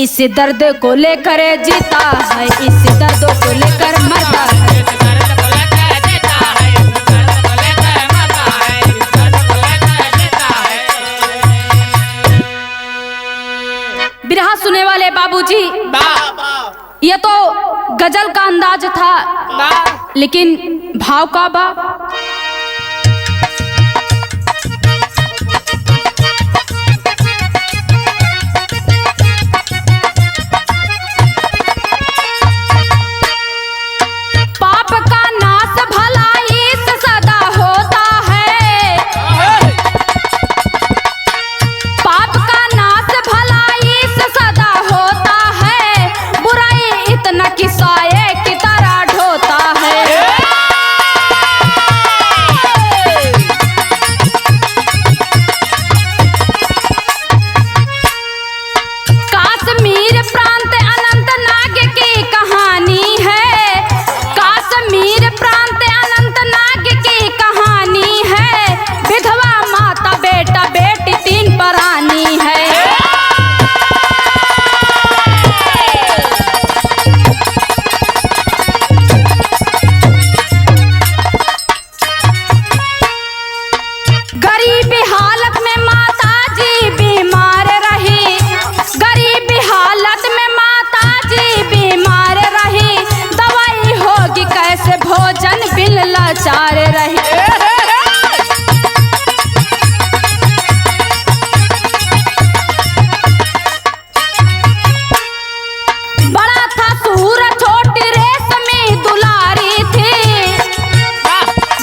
इस दर्द को लेकर जीता है, इस दर्द को लेकर मरता है। बिरहा सुने वाले बाबूजी, ये तो गजल का अंदाज था, लेकिन भाव का बा। लाचार रही बड़ा था सूरज छोटी रेशमी दुलारी थी,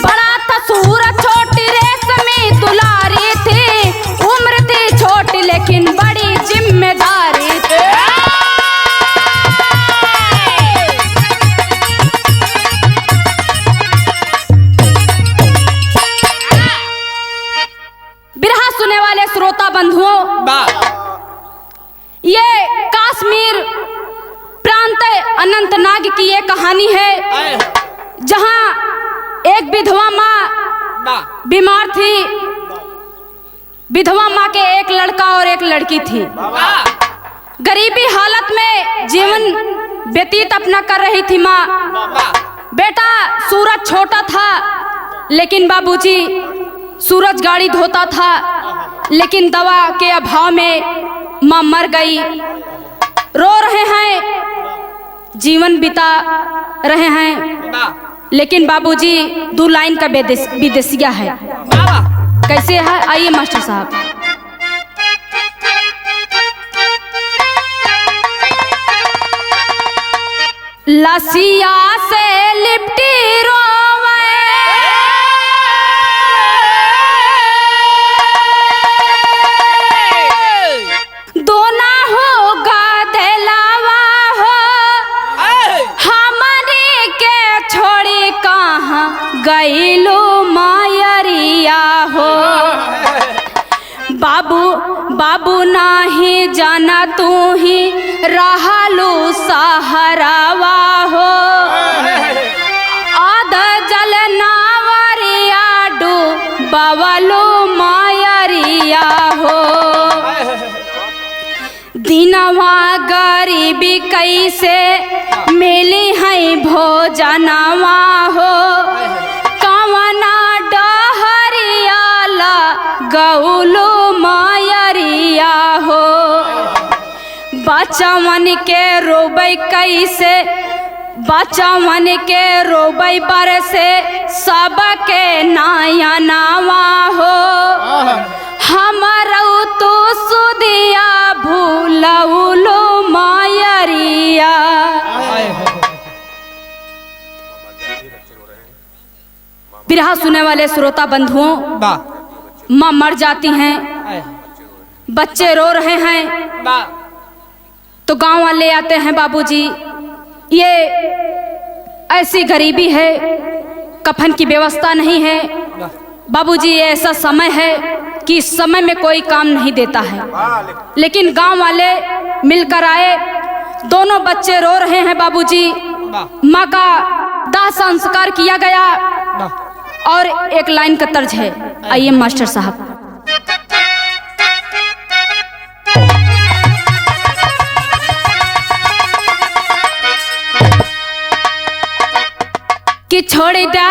बड़ा था सूरज छोटी रेशमी दुलारी थी, उम्र थी छोटी लेकिन बड़ी जिम्मेदारी थी। श्रोता बंधुओं, ये कश्मीर प्रांत अनंतनाग की ये कहानी है, जहां एक विधवा माँ बीमार थी। विधवा माँ के एक लड़का और एक लड़की थी। गरीबी हालत में जीवन व्यतीत अपना कर रही थी माँ। बेटा सूरज छोटा था, लेकिन बाबूजी सूरज गाड़ी धोता था, लेकिन दवा के अभाव में मां मर गई। रो रहे हैं, जीवन बिता रहे हैं, लेकिन बाबूजी 2 लाइन का विदेशिया है। कैसे है, आइए मास्टर साहब। लसिया से लिपटी रोवे, दोना होगा दिलावा हो, हमारे के छोड़ी कहाँ गईलो मायरिया हो। बाबू बाबू नाही जाना तू ही रहलू सहारावा हो, आध जल नावरिया डूबवलो मायरिया हो। दिनवा गरीबी कैसे मिली है भोजनवा हो, कवना डहरियाला गौलो मायरिया हो। बचवन के रोबै कैसे, बचवन के रोबै बरसे सबके नया नावा हो, हमारो तो सुदिया भूलौलो मायरिया। बिरहा सुने वाले श्रोता बंधुओं, माँ मर जाती हैं, बच्चे रो रहे हैं, तो गांव वाले आते हैं, बाबूजी ये ऐसी गरीबी है, कफन की व्यवस्था नहीं है। बाबूजी ये ऐसा समय है कि इस समय में कोई काम नहीं देता है, लेकिन गांव वाले मिलकर आए। दोनों बच्चे रो रहे हैं बाबूजी। माँ का दाह संस्कार किया गया और एक लाइन का तर्ज है, आइए मास्टर साहब। कि छोड़ दे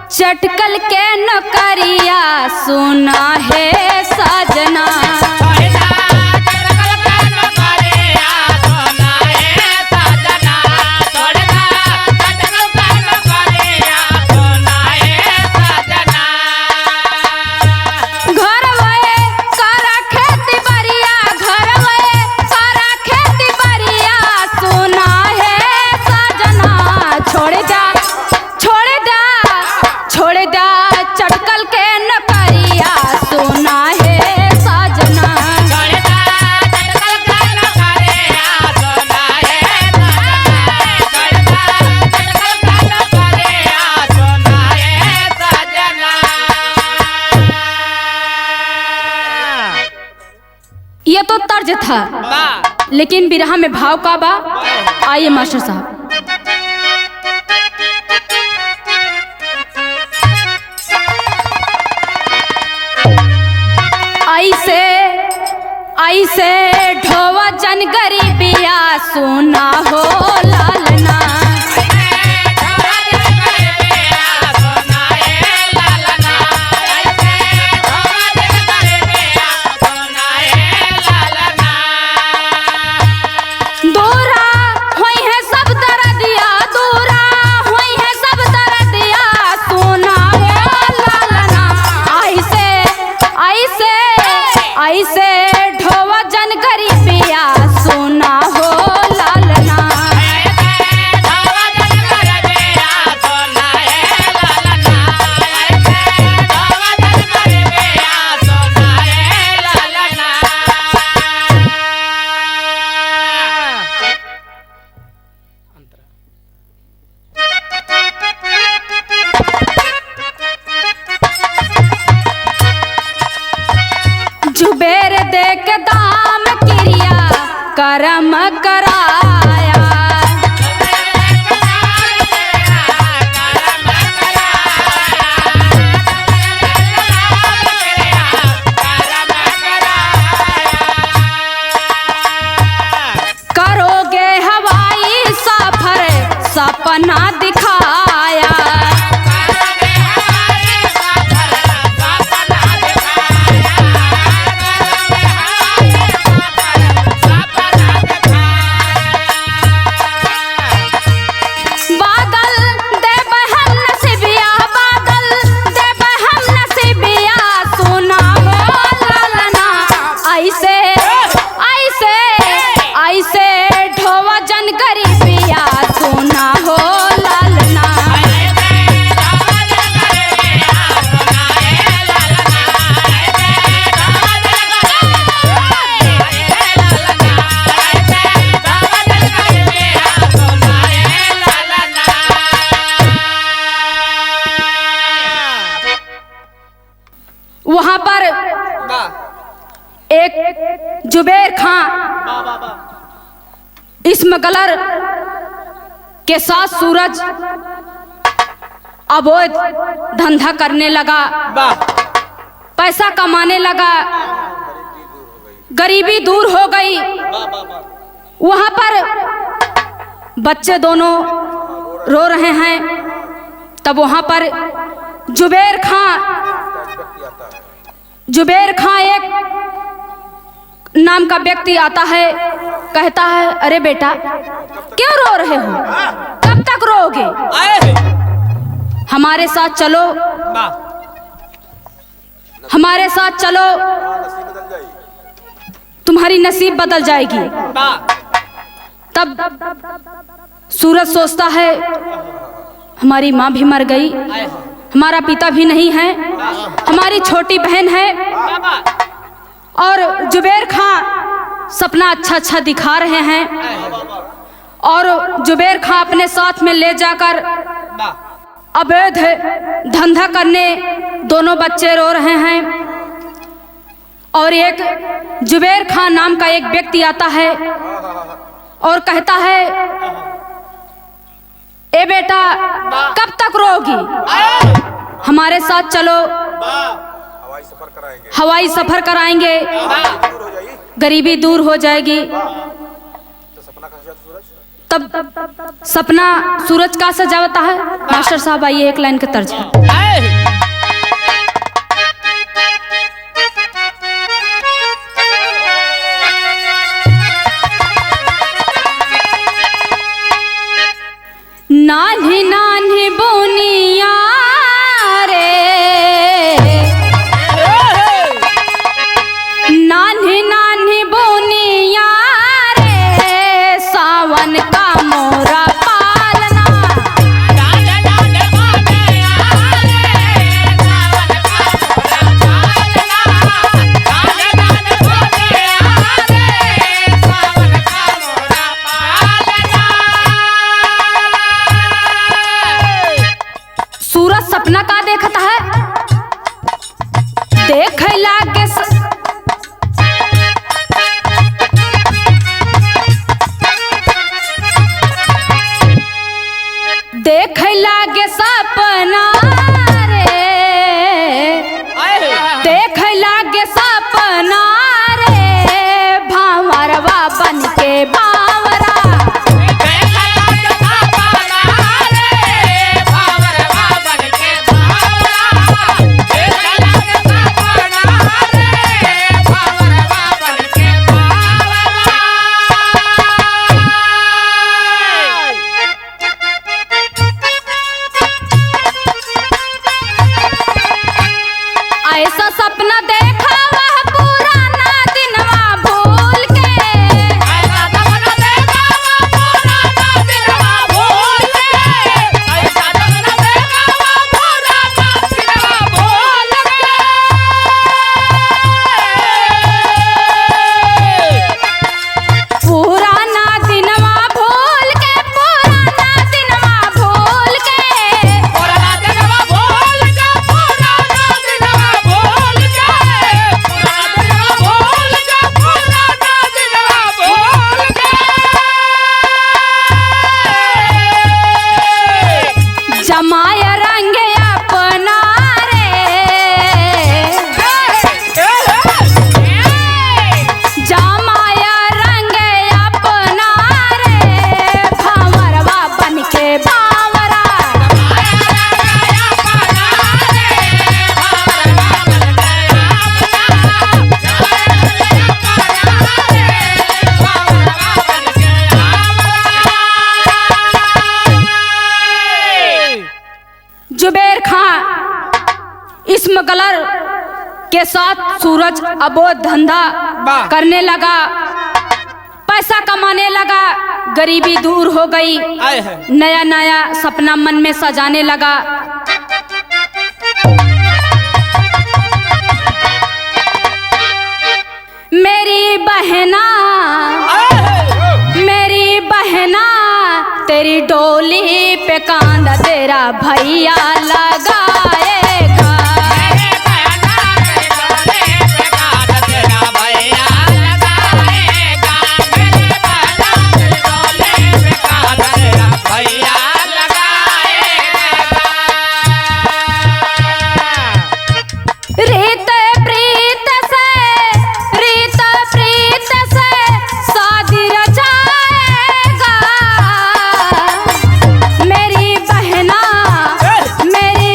चटकल के नौकरिया सुना है सजना। ये तो तर्ज था, लेकिन बिरहा में भाव का बा। आइए मास्टर साहब। ऐसे ढोवा जन गरीबिया सुना हो लालना। ऐसे ढोवा जन गरीबिया सुना हो लालना। जुबेर दे के दाम क्रिया करम कराया। करोगे हवाई सफर सपना दिखाया। ऐसे ढोवा जन गरीबिया सुना हो लालना। वहां पर एक जुबेर खां इस्मगलर के साथ सूरज अवैध धंधा करने लगा, पैसा कमाने लगा, गरीबी दूर हो गई। वहां पर बच्चे दोनों रो रहे हैं। तब वहां पर जुबेर खां एक नाम का व्यक्ति आता है, कहता है अरे बेटा क्यों रो रहे हो, कब तक रोओगे, हमारे साथ चलो, हमारे साथ चलो, तुम्हारी नसीब बदल जाएगी। तब सूरज सोचता है हमारी माँ भी मर गई, हमारा पिता भी नहीं है, हमारी छोटी बहन है, और जुबेर खां सपना अच्छा दिखा रहे हैं। और जुबेर खां अपने साथ में ले जाकर अवैध धंधा करने दोनों बच्चे रो रहे हैं। और एक जुबेर खां नाम का एक व्यक्ति आता है और कहता है ए बेटा कब तक रोगी, हमारे साथ चलो, हवाई सफर कराएंगे, गरीबी दूर हो जाएगी। तब सपना सूरज का सजावता है। मास्टर साहब आइए, एक लाइन का तर्ज है। नान्ही नान्ही बोनिया रे, नान्ही नान्ही बोनिया रे, सावन का मोरा पालना। सूरज सपना का देखता है, देख लागे देख लागे सपना रे, देख लागे सपना रे, भावरवा बन के बावरा। ऐसा सपना देखा वह पुराना दिनवा भूल के, ऐसा सपना देखा वह पुराना दिनवा भूल के, ऐसा सपना देखा वह पुराना दिनवा भूल के। पुराना दिनवा भूल के, पुराना दिनवा भूल के, पुराना दिनवा भूल के, पुराना दिनवा भूल के, पुराना दिनवा भूल के, पुराना दिनवा भूल के। जमाया रंग अपना रे, जमाया रंग अपना रे, भावरवा बन के बावरा। जुबेर खां इस्म कलर के साथ सूरज अबोध धंधा करने लगा, पैसा कमाने लगा, गरीबी दूर हो गई, नया नया सपना मन में सजाने लगा। मेरी बहना, मेरी बहना, तेरी डोली पे कांधा तेरा भैया लगाएगा। मेरी बहना, तेरी डोली पे कांधा तेरा भैया लगाएगा। मेरी बहना, तेरी डोली पे कांधा तेरा भैया लगाएगा। रीत प्रीत से, रीत प्रीत से शादी रचाएगा। मेरी बहना, मेरी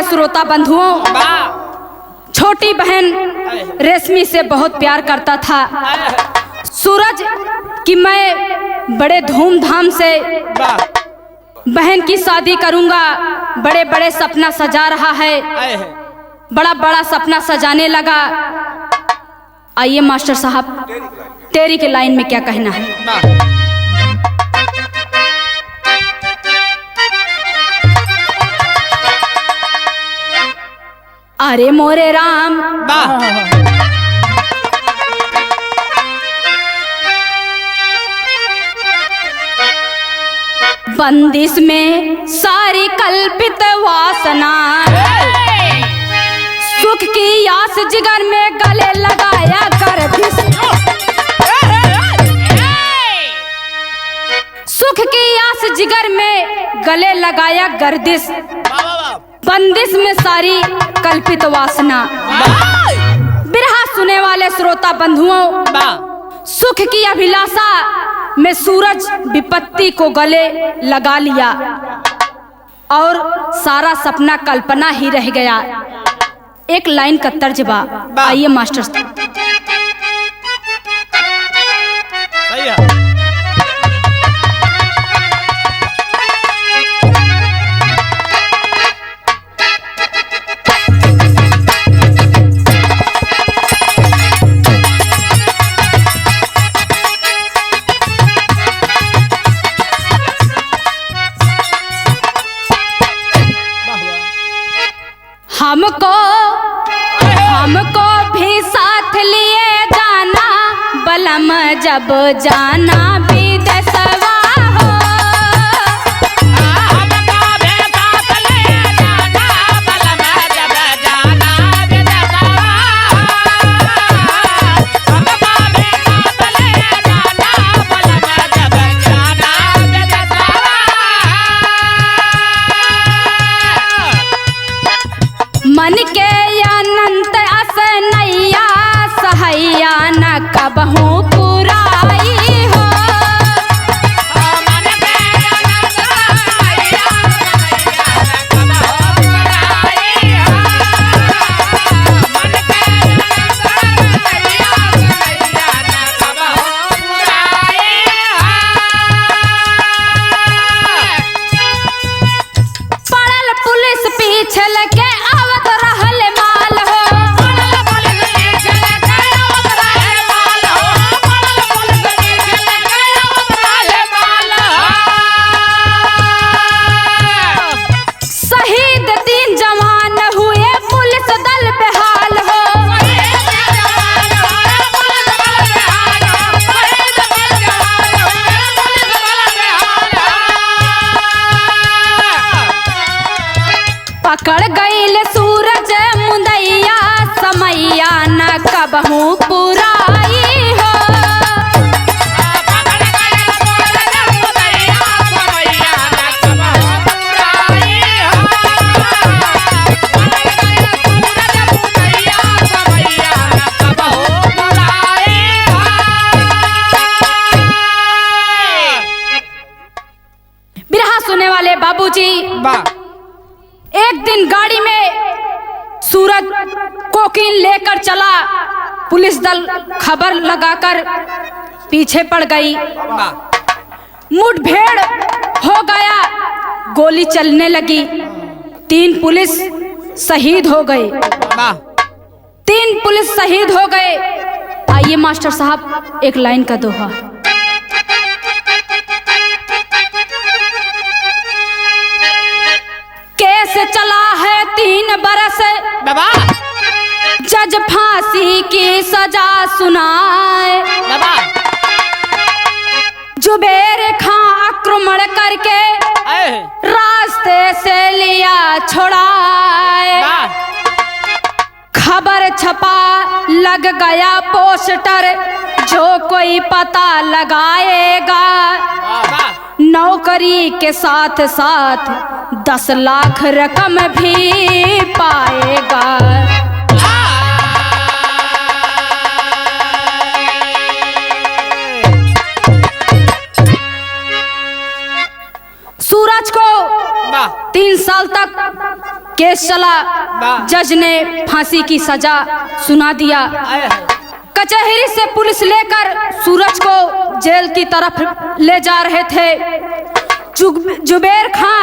श्रोता बंधुओं, छोटी बहन रेशमी से बहुत प्यार करता था। सूरज कि मैं बड़े धूमधाम से बहन की शादी करूंगा, बड़े बड़े सपना सजा रहा है, बड़ा बड़ा सपना सजाने लगा। आइए मास्टर साहब, तेरी के लाइन में क्या कहना है। अरे मोरे राम बंदिश में सारी कल्पित वासना, सुख की आस जिगर में गले लगाया गर्दिश, सुख की आस जिगर में गले लगाया गर्दिश, बंदिश में सारी कल्पित वासना। बिरहा सुने वाले श्रोता बंधुओं, सुख की अभिलाषा में सूरज विपत्ति को गले लगा लिया और सारा सपना कल्पना ही रह गया। एक लाइन का तर्जबा, आइए मास्टर। सही है। हमको भी साथ लिए जाना बलम, जब जाना विदेशवा हो। हमको भी साथ लिए जाना बलम, जब जाना विदेशवा हो। हमको भी साथ लिए जाना बलम, जब जाना विदेशवा हो। मन के अनंत असनैया सहैया न कबहू पुराई हो। मन के अनंत असनैया सहैया न कबहू पुराई हो। मन के अनंत असनैया सहैया न कबहू पुराई हो। पड़ल पुलिस पीछे लगे आवत रहल माल हो। पड़ल पुलिस पीछे लगे आवत रहल माल हो। पड़ल पुलिस पीछे लगे आवत रहल माल हो। शहीद 3 जवान हुए पुलिस दल बेहाल हो। शहीद 3 जवान हुए पुलिस दल बेहाल हो। शहीद 3 जवान हुए पुलिस दल बेहाल हो। पकड़ गईल सूरज मुंदैया समैया न कबहू पुराई हो। पकड़ गईल सूरज मुंदैया समैया न कबहू पुराई हो। पकड़ गईल सूरज मुंदैया समैया न कबहू पुराई हो। बिरहा सुने वाले बाबूजी, एक दिन गाड़ी में सूरज कोकीन लेकर चला, पुलिस दल खबर लगाकर पीछे पड़ गई। मुठभेड़ हो गया, गोली चलने लगी, 3 पुलिस शहीद हो गए। 3 पुलिस शहीद हो गए। आइए मास्टर साहब, एक लाइन का दोहा। केस चला है 3 बरस, जज फांसी की सजा सुनाए। जुबेर खां आक्रमण करके रास्ते से लिया छुड़ाए। खबर छपा लग गया पोस्टर, जो कोई पता लगाएगा नौकरी के साथ साथ 10 लाख रकम भी पाएगा। सूरज को 3 साल तक केस केस चला, जज ने फांसी की सजा सुना दिया। कचहरी से पुलिस लेकर सूरज को जेल की तरफ ले जा रहे थे। जुबेर खां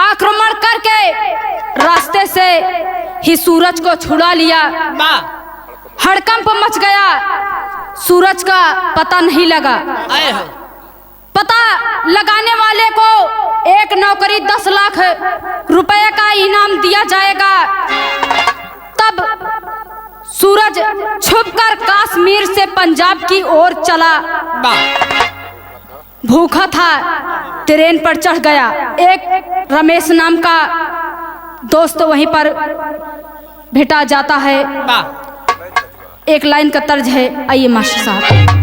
आक्रमण करके रास्ते से ही सूरज को छुड़ा लिया। हड़कंप मच गया, सूरज का पता नहीं लगा। पता लगाने वाले को एक नौकरी 10 लाख रुपए का इनाम दिया जाएगा। तब सूरज छुपकर कश्मीर से पंजाब की ओर चला। भूखा था, ट्रेन पर चढ़ गया। एक रमेश नाम का दोस्त वहीं पर भेटा जाता है। एक लाइन का तर्ज है, आइए मास्टर साहब।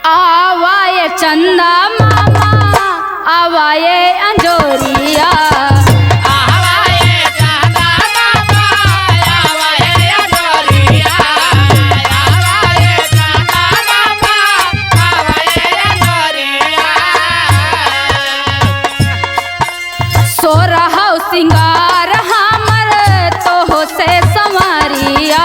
आवाए चंदा मामा, आवाए अंजोरिया, सिंगार हमर तो से संवरिया।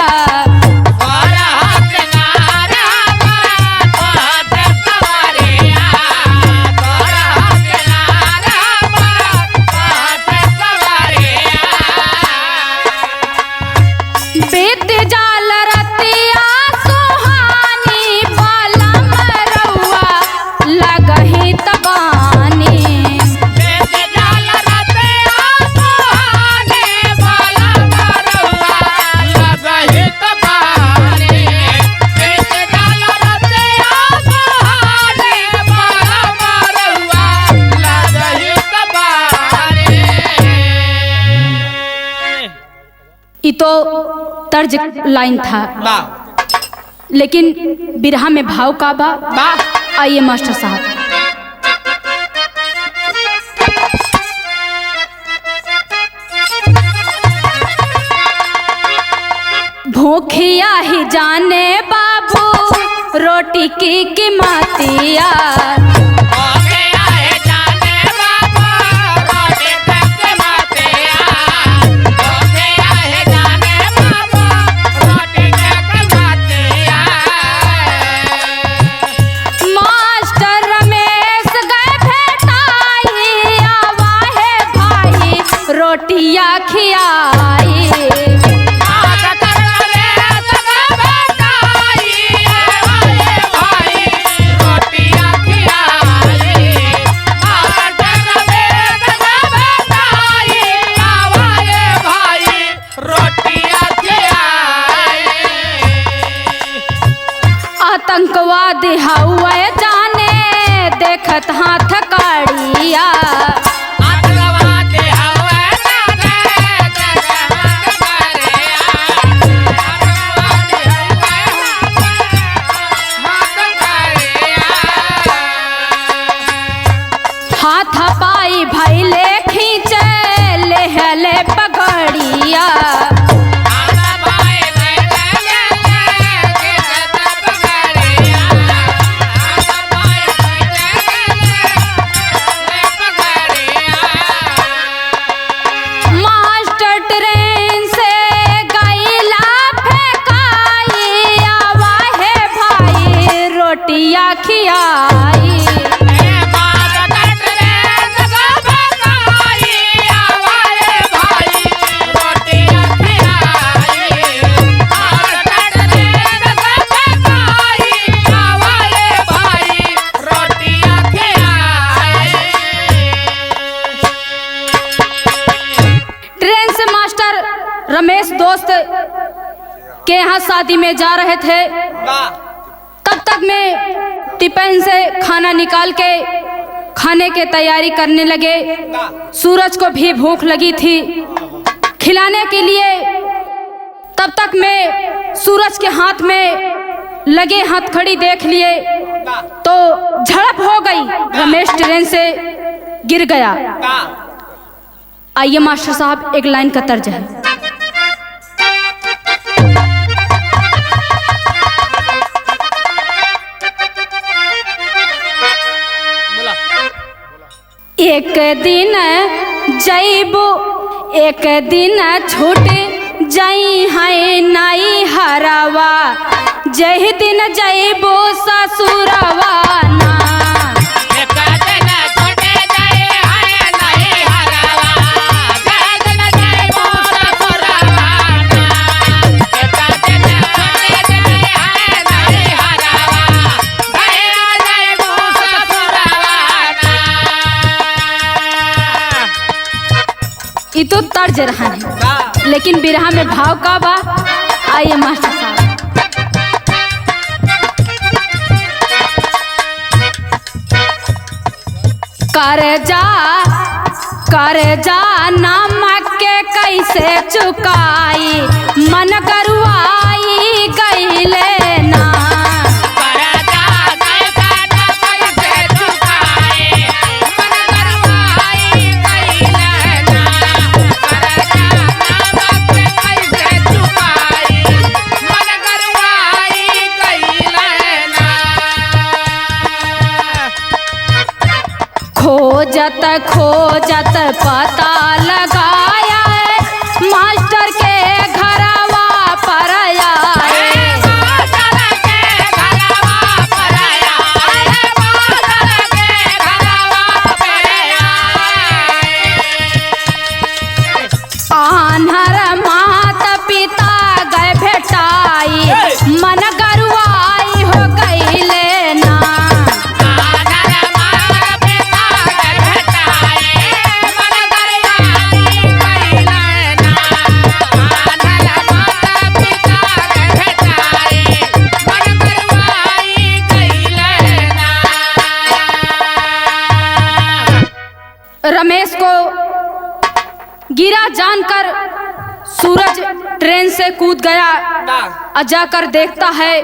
बीत जाल रतिया सुहानी, बाला मरौआ लगही तबानी। ये तो तर्ज लाइन था, लेकिन बिरहा में भाव का बा। आइए मास्टर साहब। भूखिया ही जाने बाबू रोटी की कीमतिया। रोटिया खियाई, आतंकवादी हुए जाने देखत हाथ काड़िया। हाथ पाई भैले खींचे लेहले पगड़िया। मास्टर ट्रेन से गईला फेंकाई, आवा है भाई रोटिया खियाई। रमेश दोस्त के यहाँ शादी में जा रहे थे। तब तक में टिफिन से खाना निकाल के खाने की तैयारी करने लगे। सूरज को भी भूख लगी थी खिलाने के लिए। तब तक में सूरज के हाथ में लगे हथकड़ी देख लिए तो झड़प हो गई। रमेश ट्रेन से गिर गया। आइए मास्टर साहब, एक लाइन का तर्ज है। एक दिन जैबो एक दिन छूट जाई है नाई हरावा, जही दिन जैबो ससुरवा ना। ये तो तर्ज रहा है, लेकिन बिरहा में भाव का बा। आइए मास्टर साहब। कर्जा नमक के कैसे चुकाई, मन करुआई गईले ना। खोजत पता लगाया, मास्टर के घरवा पर आए। आन्हर माता पिता गए भेटाई, मन गरुआई हो गईले ना। रमेश को गिरा जानकर सूरज ट्रेन से कूद गया। जाकर देखता है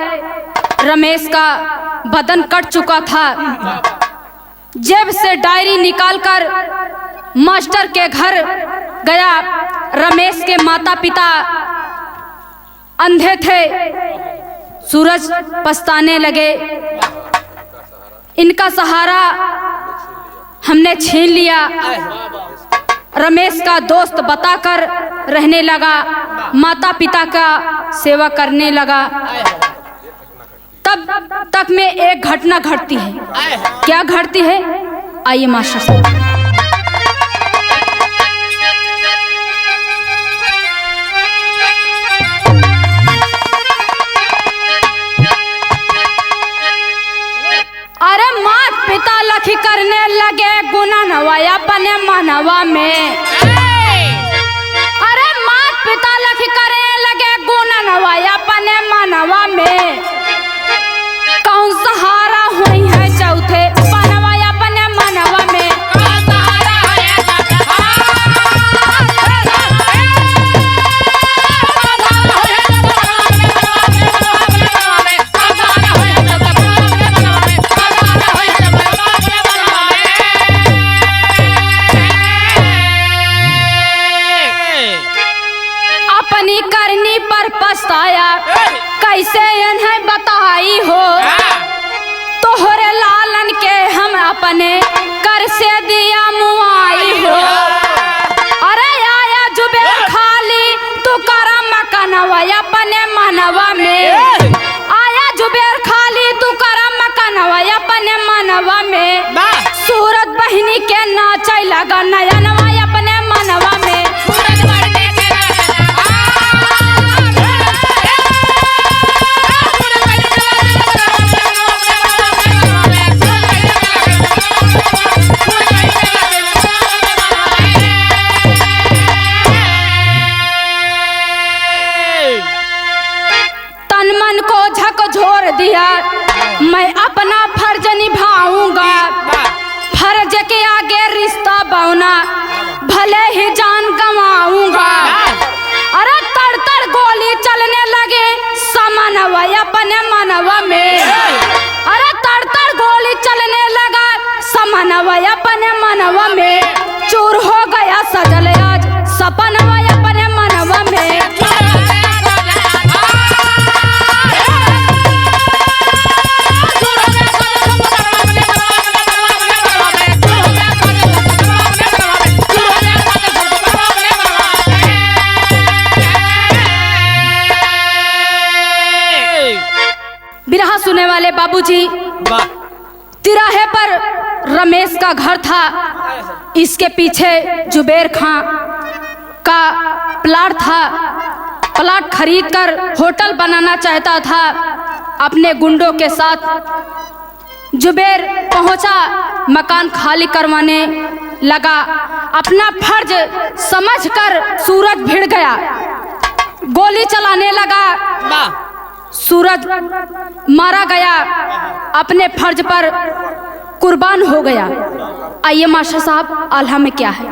रमेश का बदन कट चुका था। जेब से डायरी निकालकर मास्टर के घर गया। रमेश के माता पिता अंधे थे। सूरज पछताने लगे, इनका सहारा हमने छीन लिया। रमेश का दोस्त बताकर रहने लगा, माता पिता का सेवा करने लगा। तब तक में एक घटना घटती है। क्या घटती है? आइए मास्टर साहब। अरे मात पिता लखी करने लगे गुनाहवा अपने मनवा में। अरे मात पिता लखी करने लगे गुनाहवा अपने मनवा में। कौन सहारा हुई है चौथे बनवा अपने मनवा में। अपनी करनी पर पछताया, कैसे इन्हें बताई हो। तोहरे लालन के हम अपने कर से दिया मुआई हो। अरे आया जुबेर खाली तू करम कनवा अपने मनवा में। आया जुबेर खाली तू करम कनवा अपने मनवा में। सूरत बहिनी के नाचे लगा नयनवा अपने मनवा में। तन मन को झकझोर दिया, मैं अपना फर्ज निभाऊंगा। फर्ज के आगे रिश्ता बौना, भले ही जान गंवाऊंगा। अरे तड़ तड़ गोली चलने लगे समनवा अपने मनवा में। अरे तड़ तड़ गोली चलने लगा समनवा अपने मनवा में। चूर हो गया सजल सपनवा अपने मनवा में बिरहा सुने वाले बाबूजी, तिराहे पर रमेश का घर था। इसके पीछे जुबेर खां का प्लाट था। प्लाट खरीदकर होटल बनाना चाहता था। अपने गुंडों के साथ जुबेर पहुंचा, मकान खाली करवाने लगा। अपना फर्ज समझकर सूरज भिड़ गया, गोली चलाने लगा। सूरज मारा गया, अपने फर्ज पर कुर्बान हो गया। आइए मास्टर साहब, आल्हा में क्या है।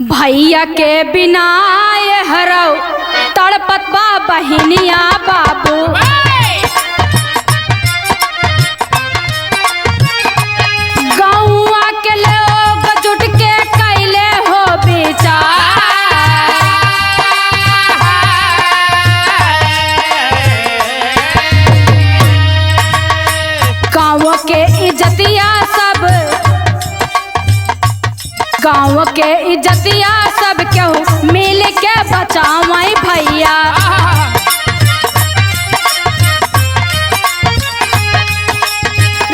भैया के बिना ये हरौ तड़पत बा बहिनिया बाबू। गौआ के लोग जुट के कैले हो विचार। गाँव के इज्जतिया सब, गाँव के इज्जतिया सब क्यों मिल के बचावई भैया।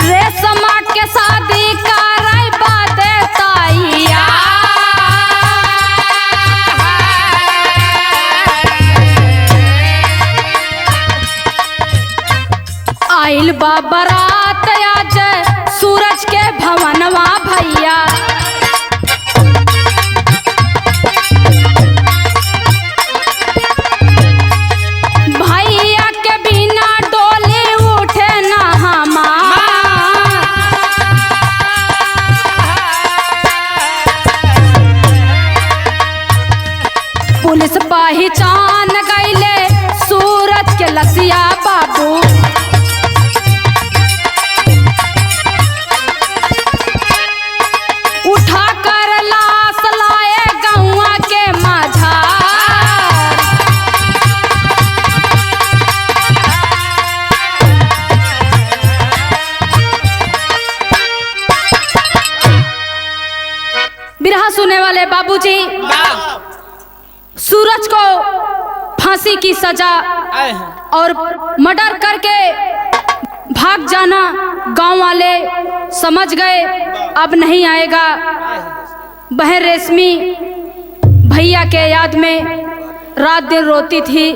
रेशमा के शादी कराई बाते ताइया। आइल बा बारात आज सूरज के भवनवा भैया। भैया के बिना डोली उठे ना हमार। पुलिस पहचान गईले सूरज के लसिया बाबू। उठा कर लाश लाए गौआ के माझार। बिरहा सुने वाले बाबूजी, सूरज को फांसी की सजा और मर्डर करके भाग जाना गांव वाले समझ गए, अब नहीं आएगा। बहन रेशमी भैया के याद में रात दिन रोती थी।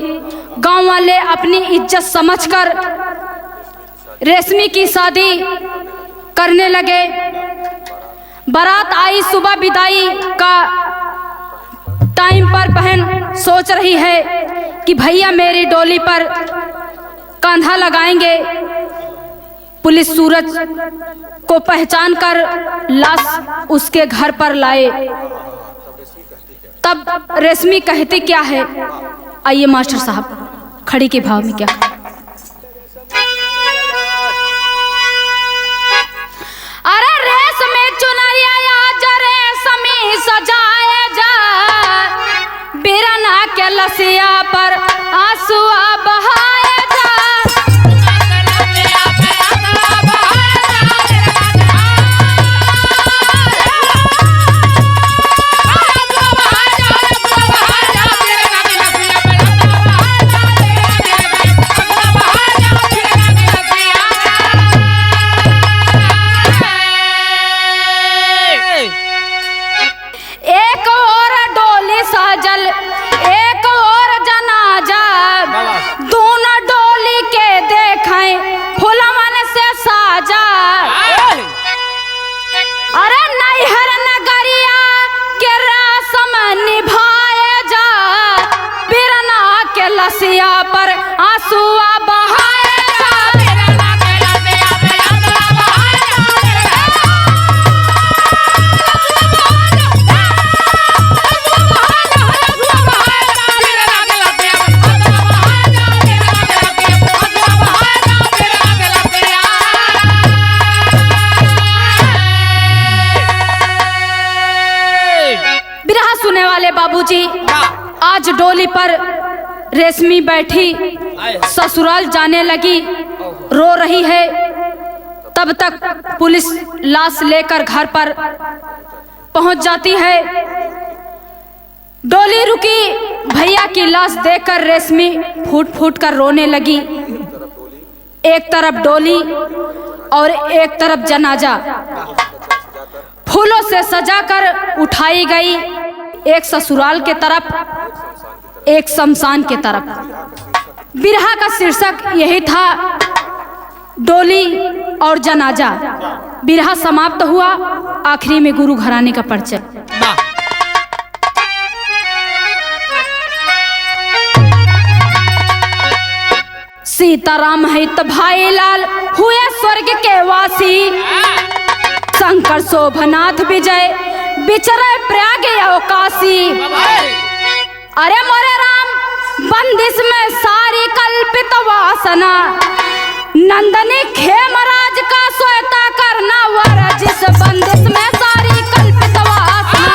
गांव वाले अपनी इज्जत समझकर रेशमी की शादी करने लगे। बारात आई, सुबह विदाई का टाइम पर बहन सोच रही है कि भैया मेरी डोली पर कंधा लगाएंगे। पुलिस सूरज को पहचान कर लाश उसके घर पर लाए। तब रेशमी कहती क्या है, आइए मास्टर साहब खड़ी के भाव में क्या। अरे रेशमी चुनरिया आज रेशमी सजाए जा, बिरना के लसिया पर आंसुआ बहाए जा। एक और डोली सजल, एक और जनाजा, दोनों रेशमी बैठी ससुराल जाने लगी, रो रही है। तब तक पुलिस लाश लेकर घर पर पहुंच जाती है। डोली रुकी, भैया की लाश देखकर रेशमी फूट फूट कर रोने लगी। एक तरफ डोली और एक तरफ जनाजा फूलों से सजाकर उठाई गई, एक ससुराल के तरफ, एक शमशान के तरफ। बिरहा का शीर्षक यही था, डोली और जनाजा। बिरहा समाप्त हुआ, आखिरी में गुरु घराने का परिचय। सीताराम हित भाई लाल हुए स्वर्ग के वासी, शंकर शोभनाथ विजय बिचरे प्रयाग अवकाशी। अरे मोरे राम बंदिश में सारी कल्पित वासना, नंदनी खेमराज का सोता करना वर, जिस बंदिश में सारी कल्पित वासना।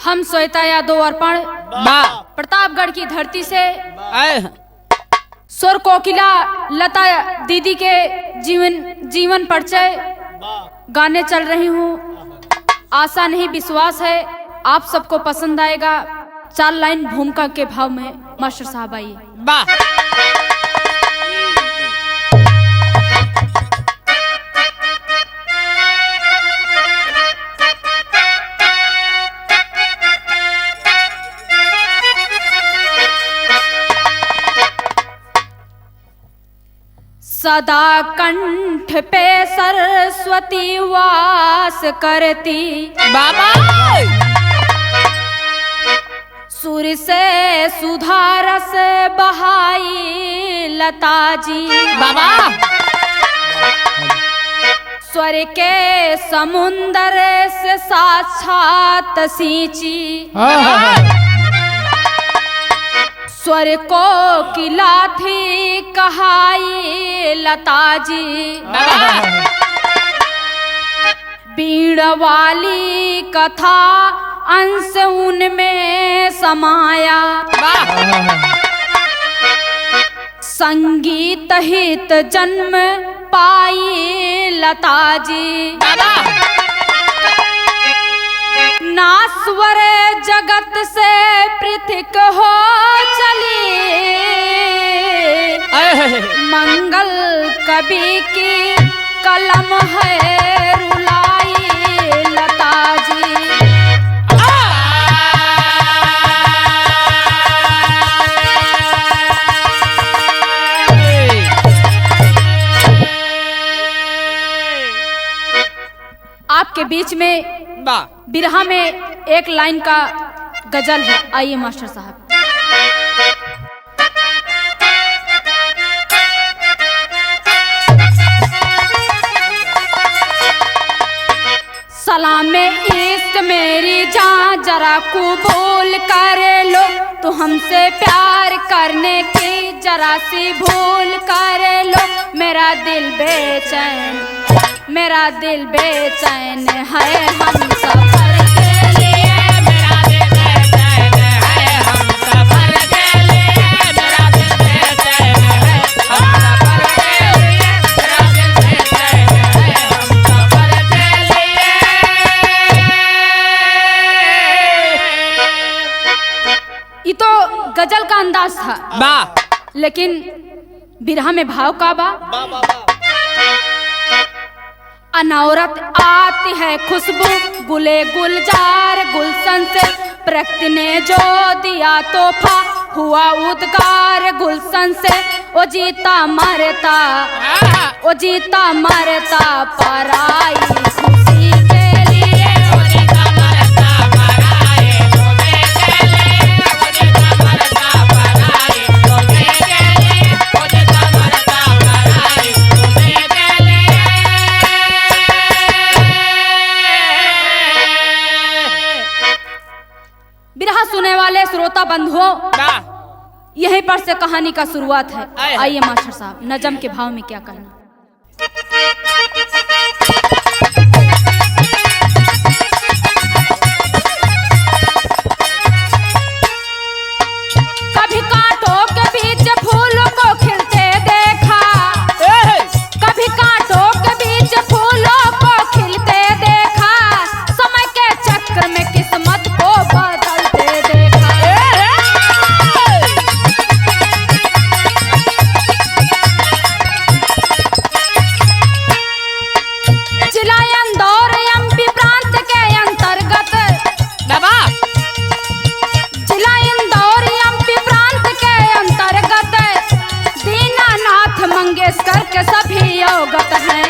हम श्वेता यादव अर्पण प्रतापगढ़ की धरती से स्वर कोकिला लता दीदी के जीवन परिचय गाने चल रही हूँ। आशा नहीं विश्वास है आप सबको पसंद आएगा। 4 लाइन भूमिका के भाव में मास्टर साहब आइए। सदा कंठ पे सरस्वती वास करती, बाबा सूर्य से सुधारस बहाई लता जी। बाबा स्वर के समुंदर से साक्षात सींची, स्वर को किला थी कहाई लता जी। बीड़ वाली कथा अंश उनमें समाया, संगीत हित जन्म पाई लता जी। नास्वर जगत से पृथक हो चली, मंगल कवि की कलम है रुलाई लता जी। आपके बीच में बिरहा में एक लाइन का गजल है, आइए मास्टर साहब। सलाम इश्क मेरी जान जरा कबूल कर लो, तो हमसे प्यार करने की जरा सी भूल कर लो। मेरा दिल बेचैन, मेरा दिल बेचैन है हम सफर के लिए, मेरा दिल बेचैन है हम सफर के लिए, मेरा दिल बेचैन है हम सफर था। वाह। लेकिन बिरहा में भाव का बा। अनौरत आती है खुशबू गुले गुलजार गुलशन से, प्रकृति ने जो दिया तोहफा हुआ उद्गार गुलशन से। ओ जीता मरता, ओ जीता मरता पराई खुशी के लिए, ओ जीता मरता पराई खुशी के लिए, ओ जीता मरता पराई खुशी के लिए, ओ जीता मरता पराई खुशी के लिए। बिरहा सुने वाले श्रोता बंधुओं, यहीं पर से कहानी का शुरुआत है। आइए मास्टर साहब, नजम के भाव में क्या कहना। कभी कांटों के बीच फूलों को खिलते देखा, कभी कांटों के बीच फूलों को खिलते देखा, समय के चक्र में किस्मत को बदलते देखा। जिला इंदौर एमपी प्रांत के अंतर्गत, जिला इंदौर एमपी प्रांत के अंतर्गत दीनानाथ मंगेशकर के सभी अवगत हैं।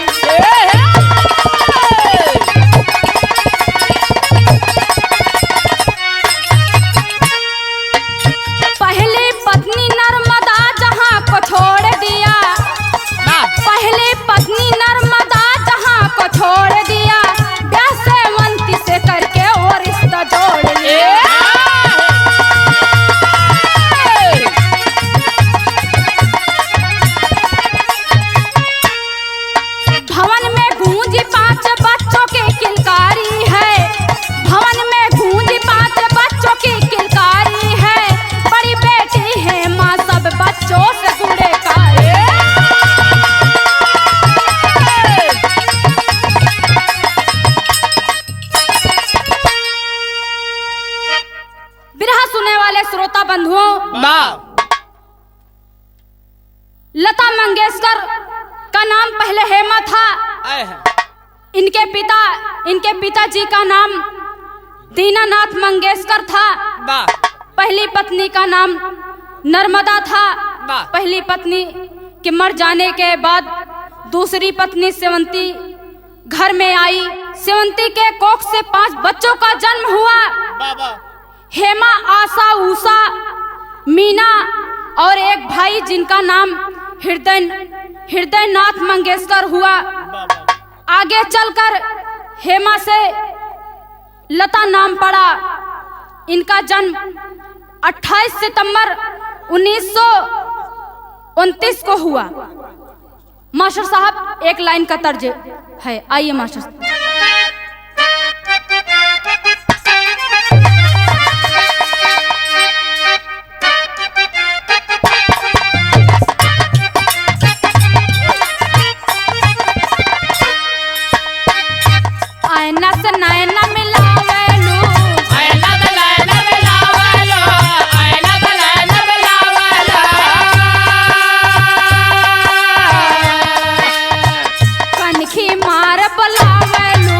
पहली पत्नी नर्मदा जहां को छोड़ दिया, पहली पत्नी नर्मदा जहां को छोड़ दिया, ब्याह सेवंती से करके वो रिश्ता जोड़ लिया। भवन में गूंजी 5 बच्चों की किलकारी है, भवन में गूंजी 5 बच्चों की किलकारी है, बड़ी बेटी है माँ सब बच्चों से गुड़े कारी। बिरहा सुने वाले श्रोता बंधुओं, लता मंगेशकर का नाम पहले हेमा था। इनके पिताजी का नाम दीनानाथ मंगेशकर था। पहली पत्नी का नाम नर्मदा था। पहली पत्नी के मर जाने के बाद दूसरी पत्नी सेवंती घर में आई। सेवंती के कोख से 5 बच्चों का जन्म हुआ। हेमा, आशा, उषा, मीना और एक भाई जिनका नाम हृदयनाथ मंगेशकर हुआ। आगे चलकर हेमा से लता नाम पड़ा। इनका जन्म 28 सितंबर 1929 को हुआ। मास्टर साहब, एक लाइन का तर्ज है, आइए मास्टर साहब। आयना से नैना मिलावेलू, आयना से नैना मिलावेलू, आयना से नैना मिलावेलू, कनखी मार बुलावेलू,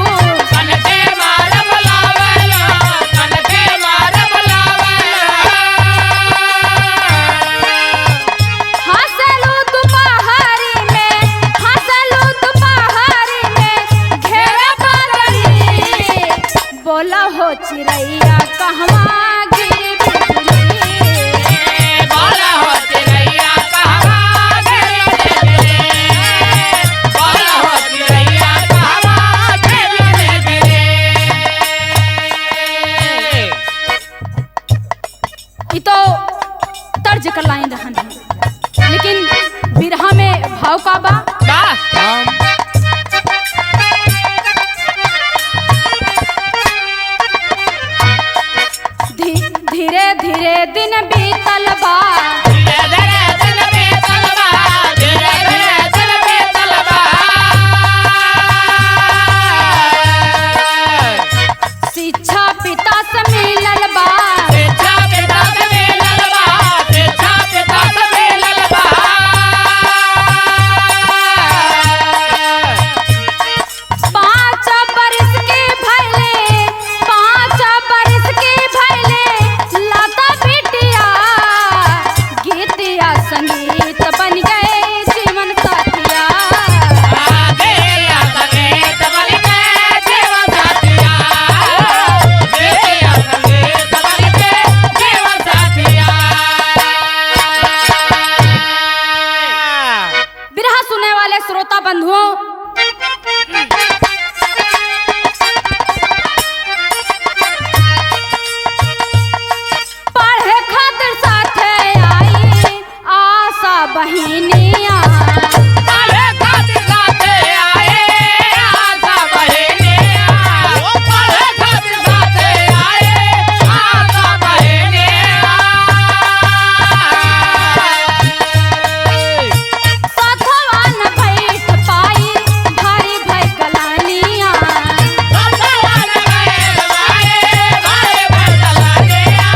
कनखी मार बुलावेलू, कनखी मार बुलावेलू, हंसलू दोपहरी में, हंसलू दोपहरी में, घेरे बोला हो चिड़ैया कहवा गिरी बिजली, बोला हो चिड़ैया कहवा गिरी बिजली, बोला हो चिड़ैया कहवा गिरी बिजली। ये तो तर्ज का लाइन रहन है, लेकिन बिरहा में भाव का बा। बहिनिया पढ़े खातिर साथे आए आशा बहिनिया पढ़े खातिर साथे आए आशा बहिनिया साथवा न बैठ पाई भारी भाई कलानिया सतवन गए भाई भाई भगलानिया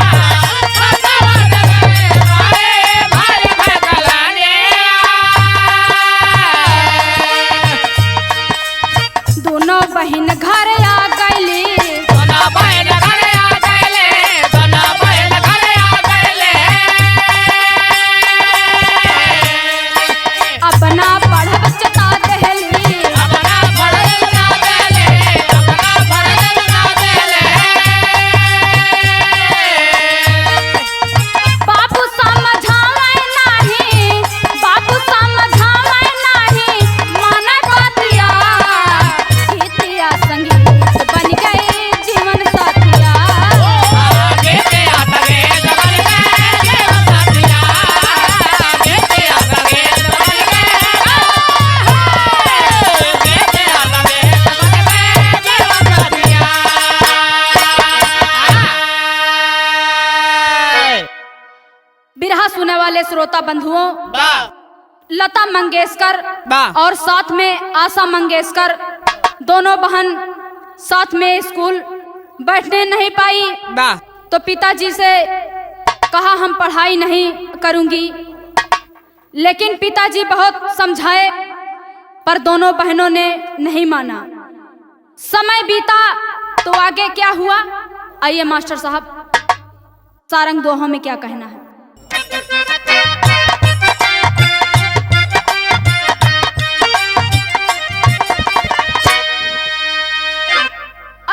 सतवन गए भाई भाई भगलानिया दोनों बहन घर आ गईली दोनों बहन घरे आ गइले दोनों बहन घरे आ गइले अपना पढ़ब चता दहली अपना फड़ल ना देले अपना फड़ल ना देले बाबू समझावे नाही बाबू समझावे नाही मन बतिया गीतिया संगीत बन गई जीवन साथिया गेते आतगे जबल के देव साथिया गेते आतगे जबल के गेते आतगे जबल के देव साथिया बिरहा सुने वाले श्रोता बंधुओं बा लता मंगेशकर वाह। और साथ में आशा मंगेशकर दोनों बहन साथ में स्कूल बैठने नहीं पाई बा तो पिताजी से कहा हम पढ़ाई नहीं करूंगी, लेकिन पिताजी बहुत समझाए पर दोनों बहनों ने नहीं माना। समय बीता तो आगे क्या हुआ, आइए मास्टर साहब सारंग दोहों में क्या कहना है।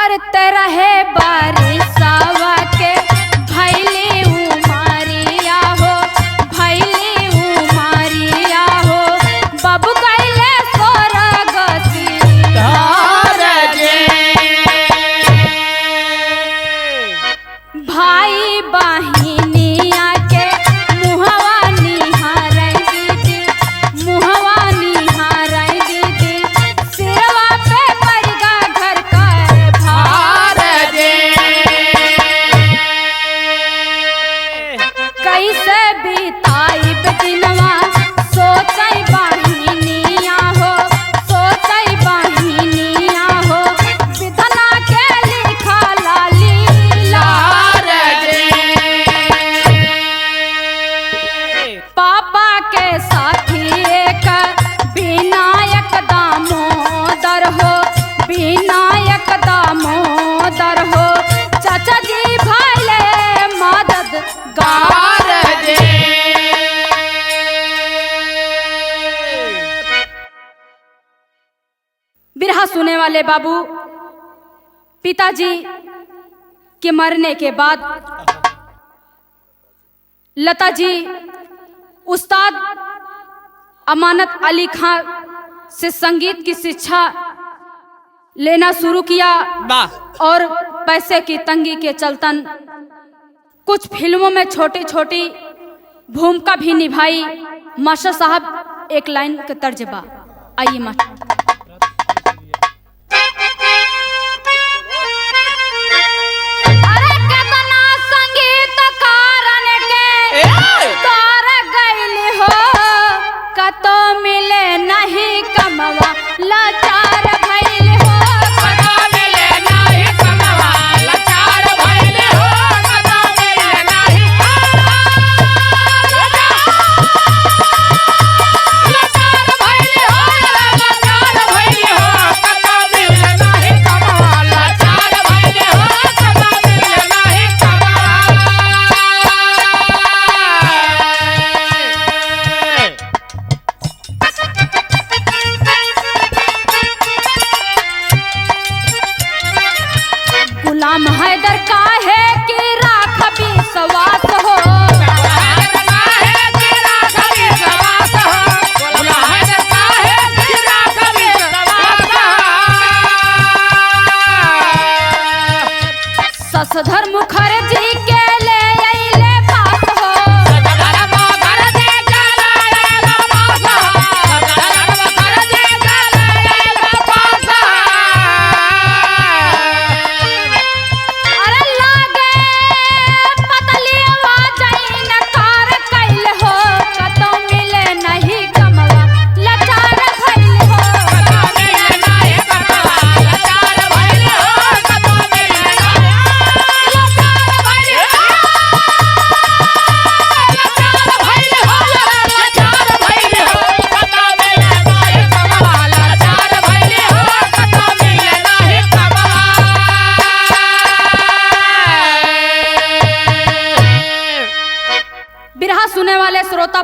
अरे तेरा है बारिशवा के भैली उमारिया हो भैली उमारिया हो बाबू कैले सोरगसी भाई बहिनिया के मुहवा निहारै दीदी मुहवा निहारै दीदी सिरवा पे परिगा घर का भार कैसे बिताई दिनवा सोचै बहिनिया हो सोचै बहिनिया हो विधना के लिखा लाली लार पापा के साथी एक विनायक दामोदर हो विनायक दामोदर हो चाचा जी भले मदद गार बिरहा सुने वाले बाबू पिताजी के मरने के बाद लता जी उस्ताद अमानत अली खां से संगीत की शिक्षा लेना शुरू किया वाह और पैसे की तंगी के चलतन कुछ फिल्मों में छोटी छोटी भूमिका भी निभाई। मास्टर साहब एक लाइन के तर्जबा, आइए मास्टर। अरे कितना संगीत कारण के तार गइल हो कतो मिले नहीं कमवा लाचार भइल हो कदा मिले नाही कमवा लाचार भइले हो कदा मिले नाही लाचार भइले हो लाचार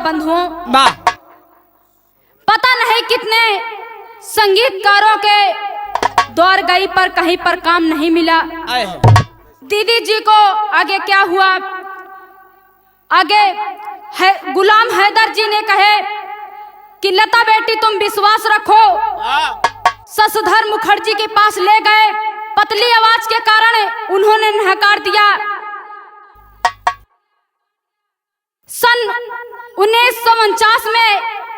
बंधुओं, वाह पता नहीं कितने संगीतकारों के द्वार गई पर कहीं पर काम नहीं मिला। दीदी जी को आगे क्या हुआ, आगे गुलाम हैदर जी ने कहे कि लता बेटी तुम विश्वास रखो। शशधर मुखर्जी के पास ले गए, पतली आवाज के कारण उन्होंने नकार दिया। सन 1949 में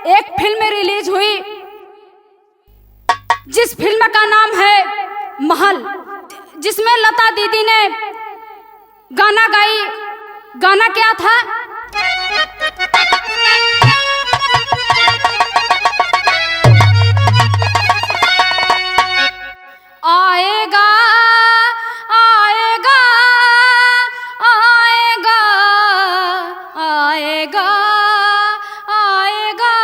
एक फिल्म रिलीज हुई जिस फिल्म का नाम है महल, जिसमें लता दीदी ने गाना गाई। गाना क्या था? आएगा आएगा आएगा आएगा आएगा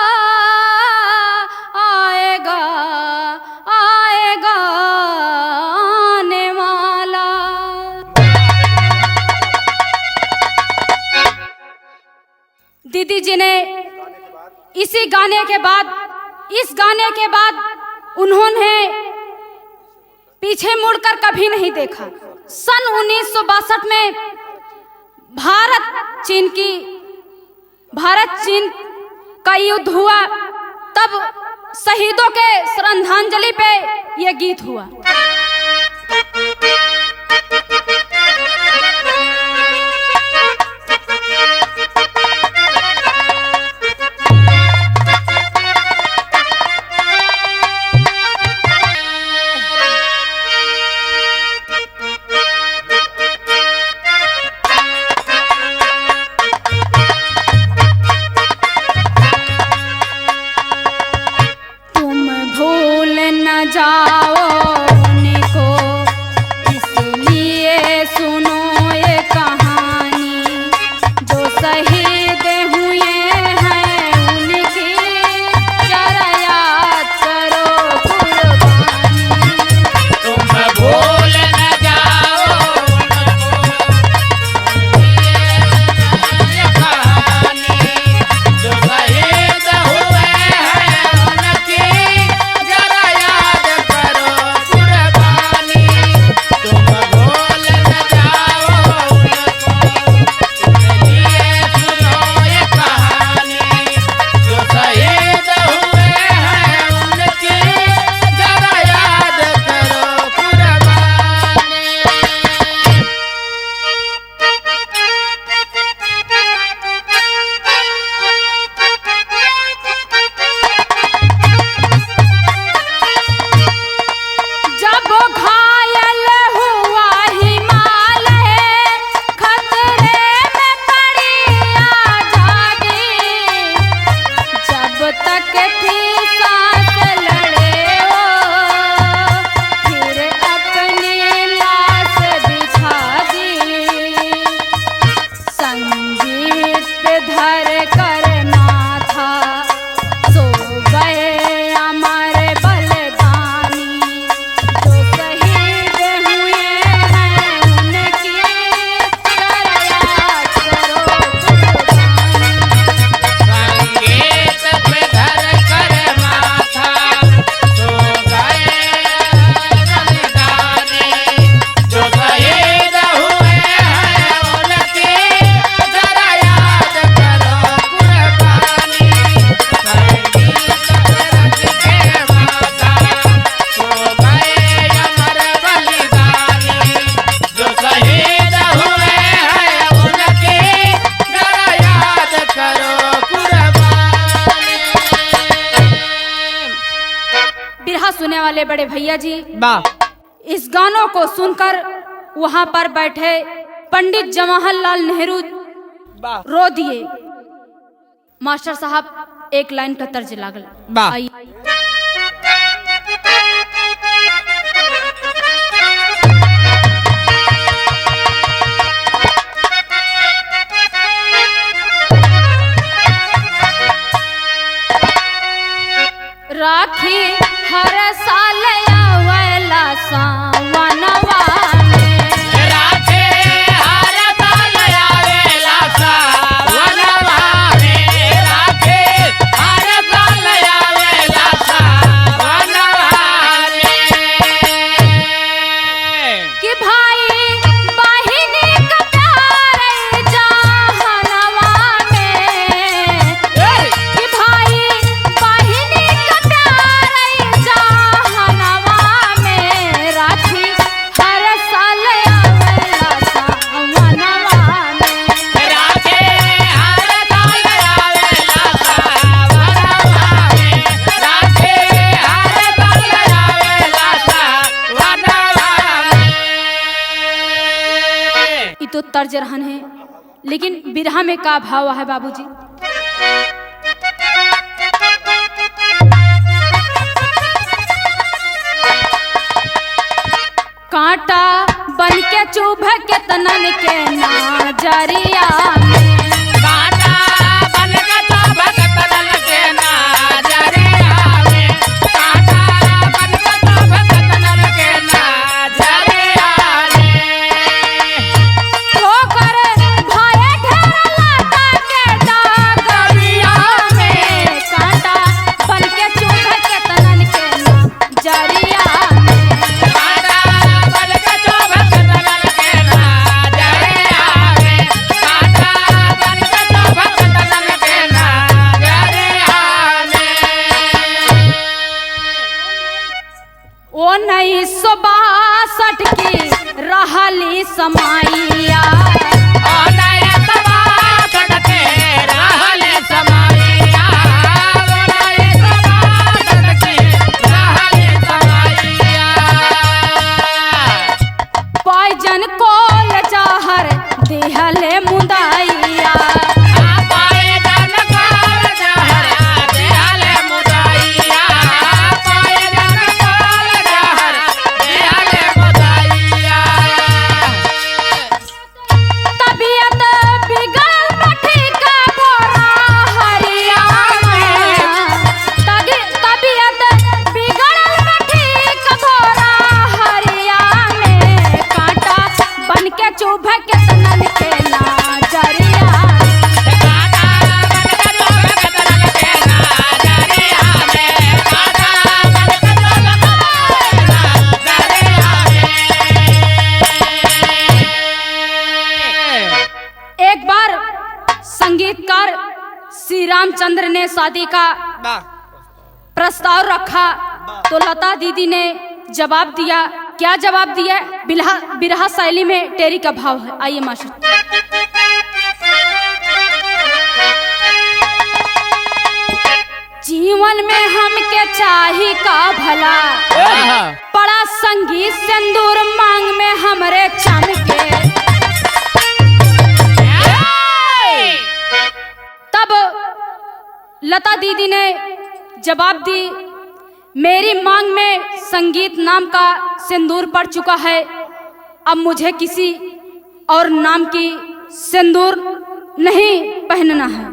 आएगा आएगा आने वाला। दीदी जी ने इसी गाने के बाद, इस गाने के बाद उन्होंने पीछे मुड़कर कभी नहीं देखा। सन 1962 में भारत चीन का युद्ध हुआ, तब शहीदों के श्रद्धांजलि पे यह गीत हुआ। जाओ उनको, इसलिए सुनो ये कहानी, जो शहीद हुए हैं उनकी जरा याद करो कुर्बानी। तुम भूल न जाओ ये कहानी, जो शहीद हुए हैं उनकी जरा याद करो कुर्बानी। तुम भूल न जाओ उनको, इसलिए सुनो ये कहानी, जो शहीद हुए हैं उनकी जरा याद करो कुर्बानी। जब घायल हुआ हिमालय, खतरे में पड़ी आजादी, जब तक थी सांस लड़े वो, फिर अपनी लाश बिछा दी। संगीत पे धर कर माथा सो गए हमारे बलिदानी, जो शहीद हुए हैं उनकी जरा याद करो कुर्बानी। संगीत पे धर कर माथा सो गए बलिदानी, जो शहीद हुए हैं उनकी जरा याद करो कुर्बानी। संगीत पे रख के माथा सो गए अमर बलिदानी, जो शहीद हुए हैं उनकी जरा याद करो कुर्बानी। बिरहा सुनने वाले बड़े भैया जी, वाह इस गानों को सुनकर वहां पर बैठे पंडित जवाहरलाल नेहरू वाह रो दिए। मास्टर साहब एक लाइन का तर्ज लागल। वाह। आइए। राखी हर साल आवेला सावनवा में, राखे हर साल आवेला सावनवा में, तर्ज रहन है, लेकिन बिरहा में का भाव है बाबूजी। कांटा बन के चुभ के तनन के नजरिया में, कांटा बन के चुभ के तनन के नजरिया में, कांटा बन के चुभ के तनन के नजरिया में। ठोकर भाए ढेर लाता के डगरिया में, कांटा बन के चुभ के तनन के नजरिया में। ओ 1962 की रहली समाइया, पायजन कोल जहर देहले मुदाइया, तबीयत बिगड़ल मठी का भोरा हरिया में, तबीयत बिगड़ल मठी का भोरा हरिया में, कांटा बन के चुभ के तनन के नजरिया। एक बार संगीतकार श्री रामचंद्र ने शादी का प्रस्ताव रखा, तो लता दीदी ने जवाब दिया। क्या जवाब दिया? बिरहा शैली में टेरी का भाव है। आइए मास्टर। जीवन में हमके चाही का भला, पड़ा संगीत सिंदूर मांग में हमरे चमके, तब लता दीदी ने जवाब दी, मेरी मांग में संगीत नाम का सिंदूर पड़ चुका है, अब मुझे किसी और नाम की सिंदूर नहीं पहनना है।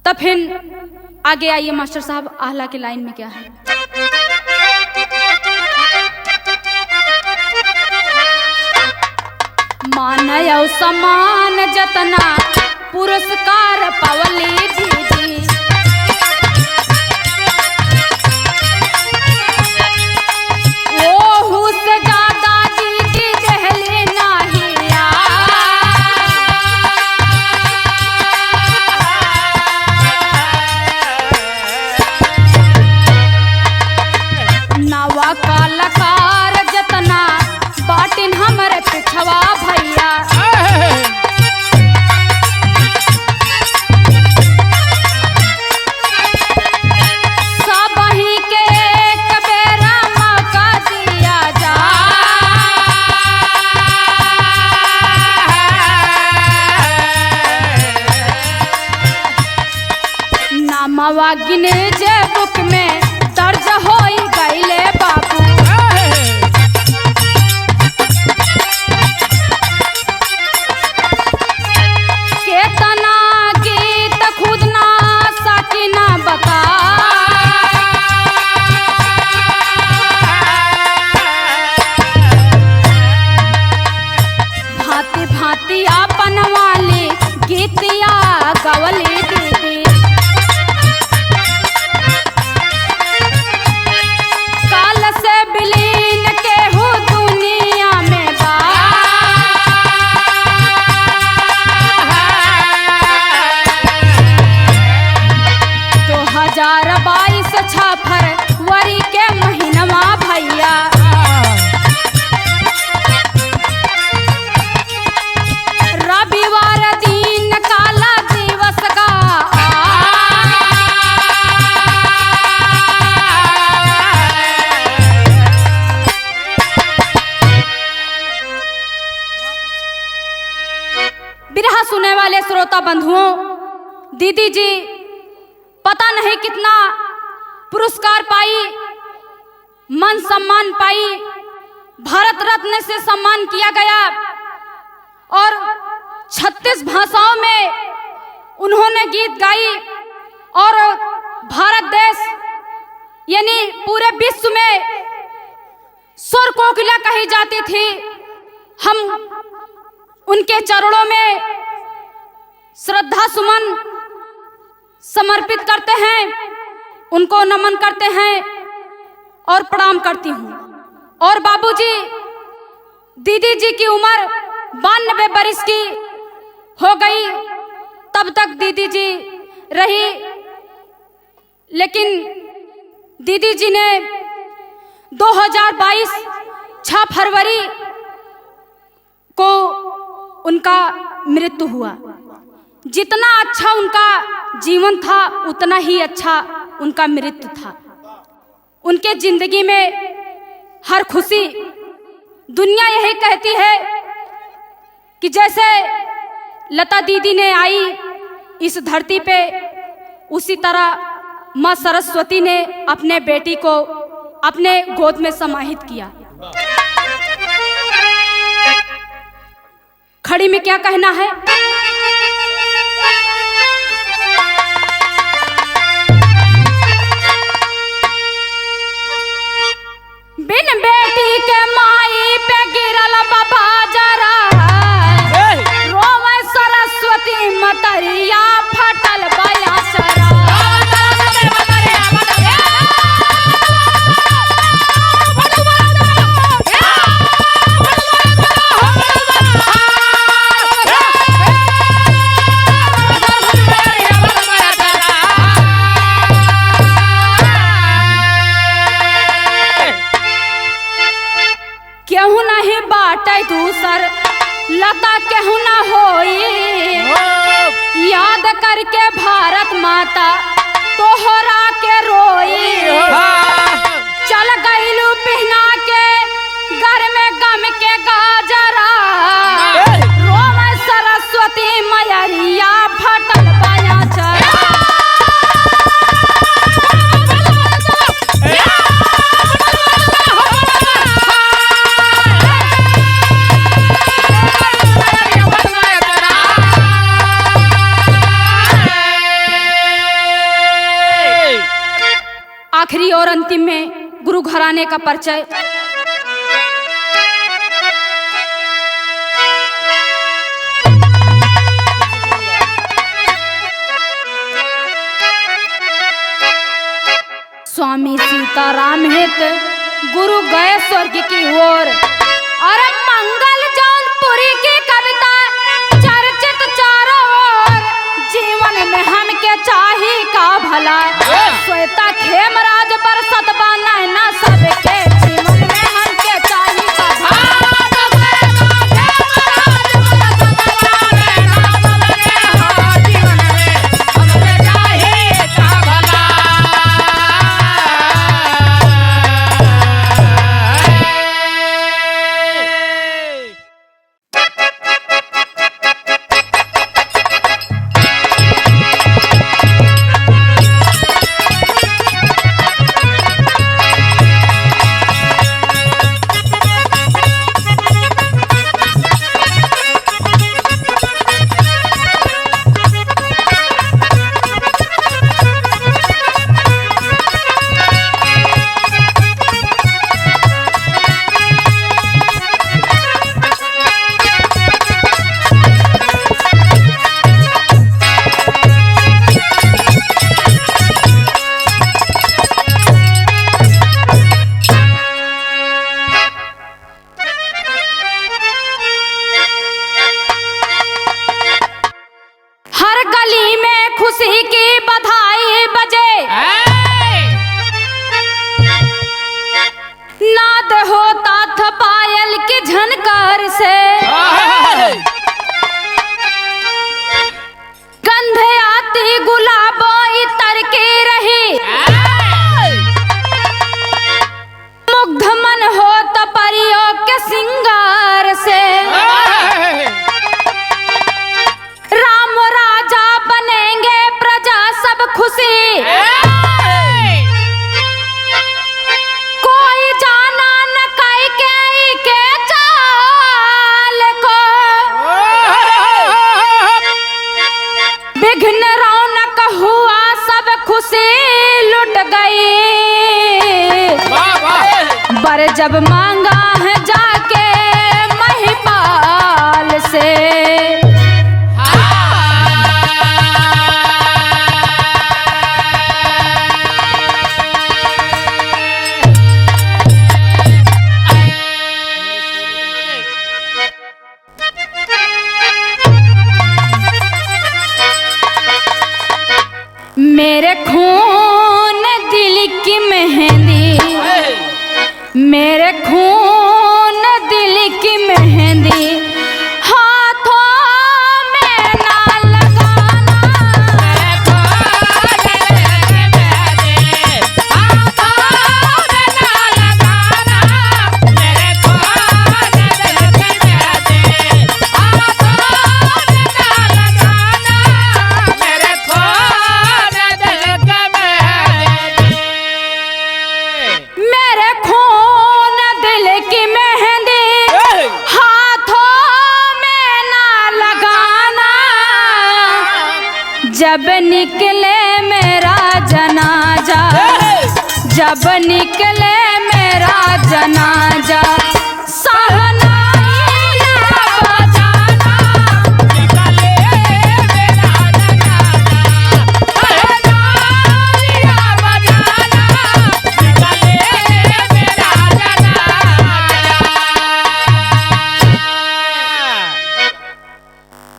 तब फिर आगे आइए मास्टर साहब, आहला की लाइन में क्या है। मानव समान जतना पुरस्कार पवली दीदी, ओहू से ज्यादा दीदी दहली नाहिया, नवा कलाकार जतना बाटिन हमरे पिछवा भैया, नामवा गिने जे बुक में दर्ज होई गईले बाबू, केतना गीत खुद ना सकी ना बता, भांति भांति अपन वाली गीतिया गवली दीदी, श्रोता बंधुओं, दीदी जी पता नहीं कितना पुरस्कार पाई, मान सम्मान पाई, भारत रत्न से सम्मान किया गया और 36 भाषाओं में उन्होंने गीत गाई और भारत देश यानी पूरे विश्व में स्वर कोकिला कही जाती थी। हम उनके चरणों में श्रद्धा सुमन समर्पित करते हैं, उनको नमन करते हैं और प्रणाम करती हूँ। और बाबूजी, दीदी जी की उम्र 92 बरस की हो गई, तब तक दीदी जी रही, लेकिन दीदी जी ने 2022 6 फरवरी को उनका मृत्यु हुआ। जितना अच्छा उनका जीवन था उतना ही अच्छा उनका मृत्यु था। उनके जिंदगी में हर खुशी, दुनिया यही कहती है कि जैसे लता दीदी ने आई इस धरती पे, उसी तरह माँ सरस्वती ने अपने बेटी को अपने गोद में समाहित किया। खड़ी में क्या कहना है? बिन बेटी के माई पे गिरल बाबा जरा, रोवे सरस्वती मतरिया फटल बया सरा। केहू नहीं बाटे दूसर लता केहू ना होई, याद करके भारत माता तोहरा के रोई। चल गईलू पहना के घर में गम के गाजरा, रोवे सरस्वती मैया फटल बया चरा। आखिरी और अंतिम में गुरु घराने का परिचय। स्वामी सीताराम हित गुरु गए स्वर्ग की ओर। अरे मंगल जौनपुरी की कविता चर्चित चारों ओर। जीवन में हमके चाही का भला, श्वेता खेमराज बरसत बाना ना सबके जीवन में हमके चाही का भला। खुशी कोई जाना न के चाल को विघ्न रौनक हुआ सब खुशी लुट गई बर जब मांगा है जाके महिपाल से मेरे खून दिल की मेहंदी मेरे खून दिल की मेहंदी हाथों में ना लगाना मेरे खून दिल की मेहंदी हाथों में ना लगाना जब निकले मेरा जनाजा जब निकले मेरा जनाजा सहनाई बजाना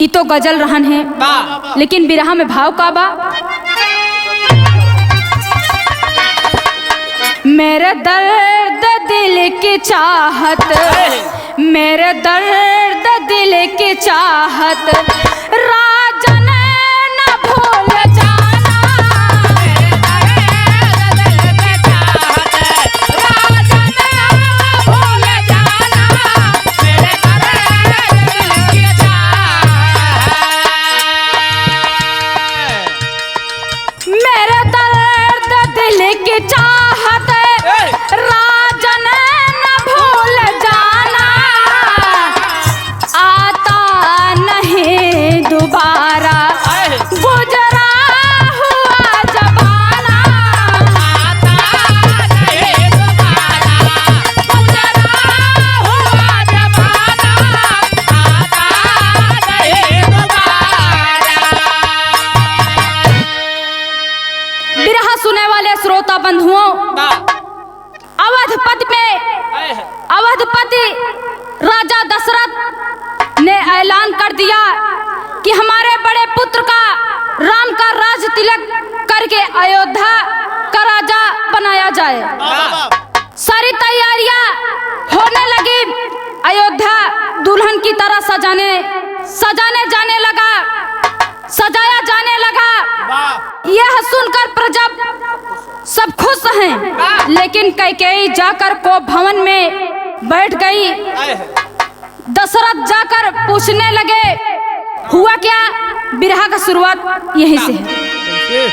ई तो गजल रहन है लेकिन बिरहा में भाव का बा मेरे दर्द दिल की चाहत मेरे दर्द दिल की चाहत राजन न भूल जाना मेरे दर्द दिल की चाहत राजन न भूल जाना आता नहीं दोबारा गुजरा हुआ जमाना बिरहा सुने वाले श्रोता बंधुओं अवधपति राजा दशरथ ने ऐलान कर दिया कि हमारे बड़े पुत्र का राम का राज तिलक करके अयोध्या का राजा बनाया जाए सारी तैयारियां होने लगी अयोध्या दुल्हन की तरह सजाने जाने लगा सजाया जाने लगा यह सुनकर प्रजा सब खुश हैं लेकिन कैकेयी जाकर को भवन में बैठ गई दशरथ जाकर पूछने लगे हुआ क्या बिरहा का शुरुआत यहीं से है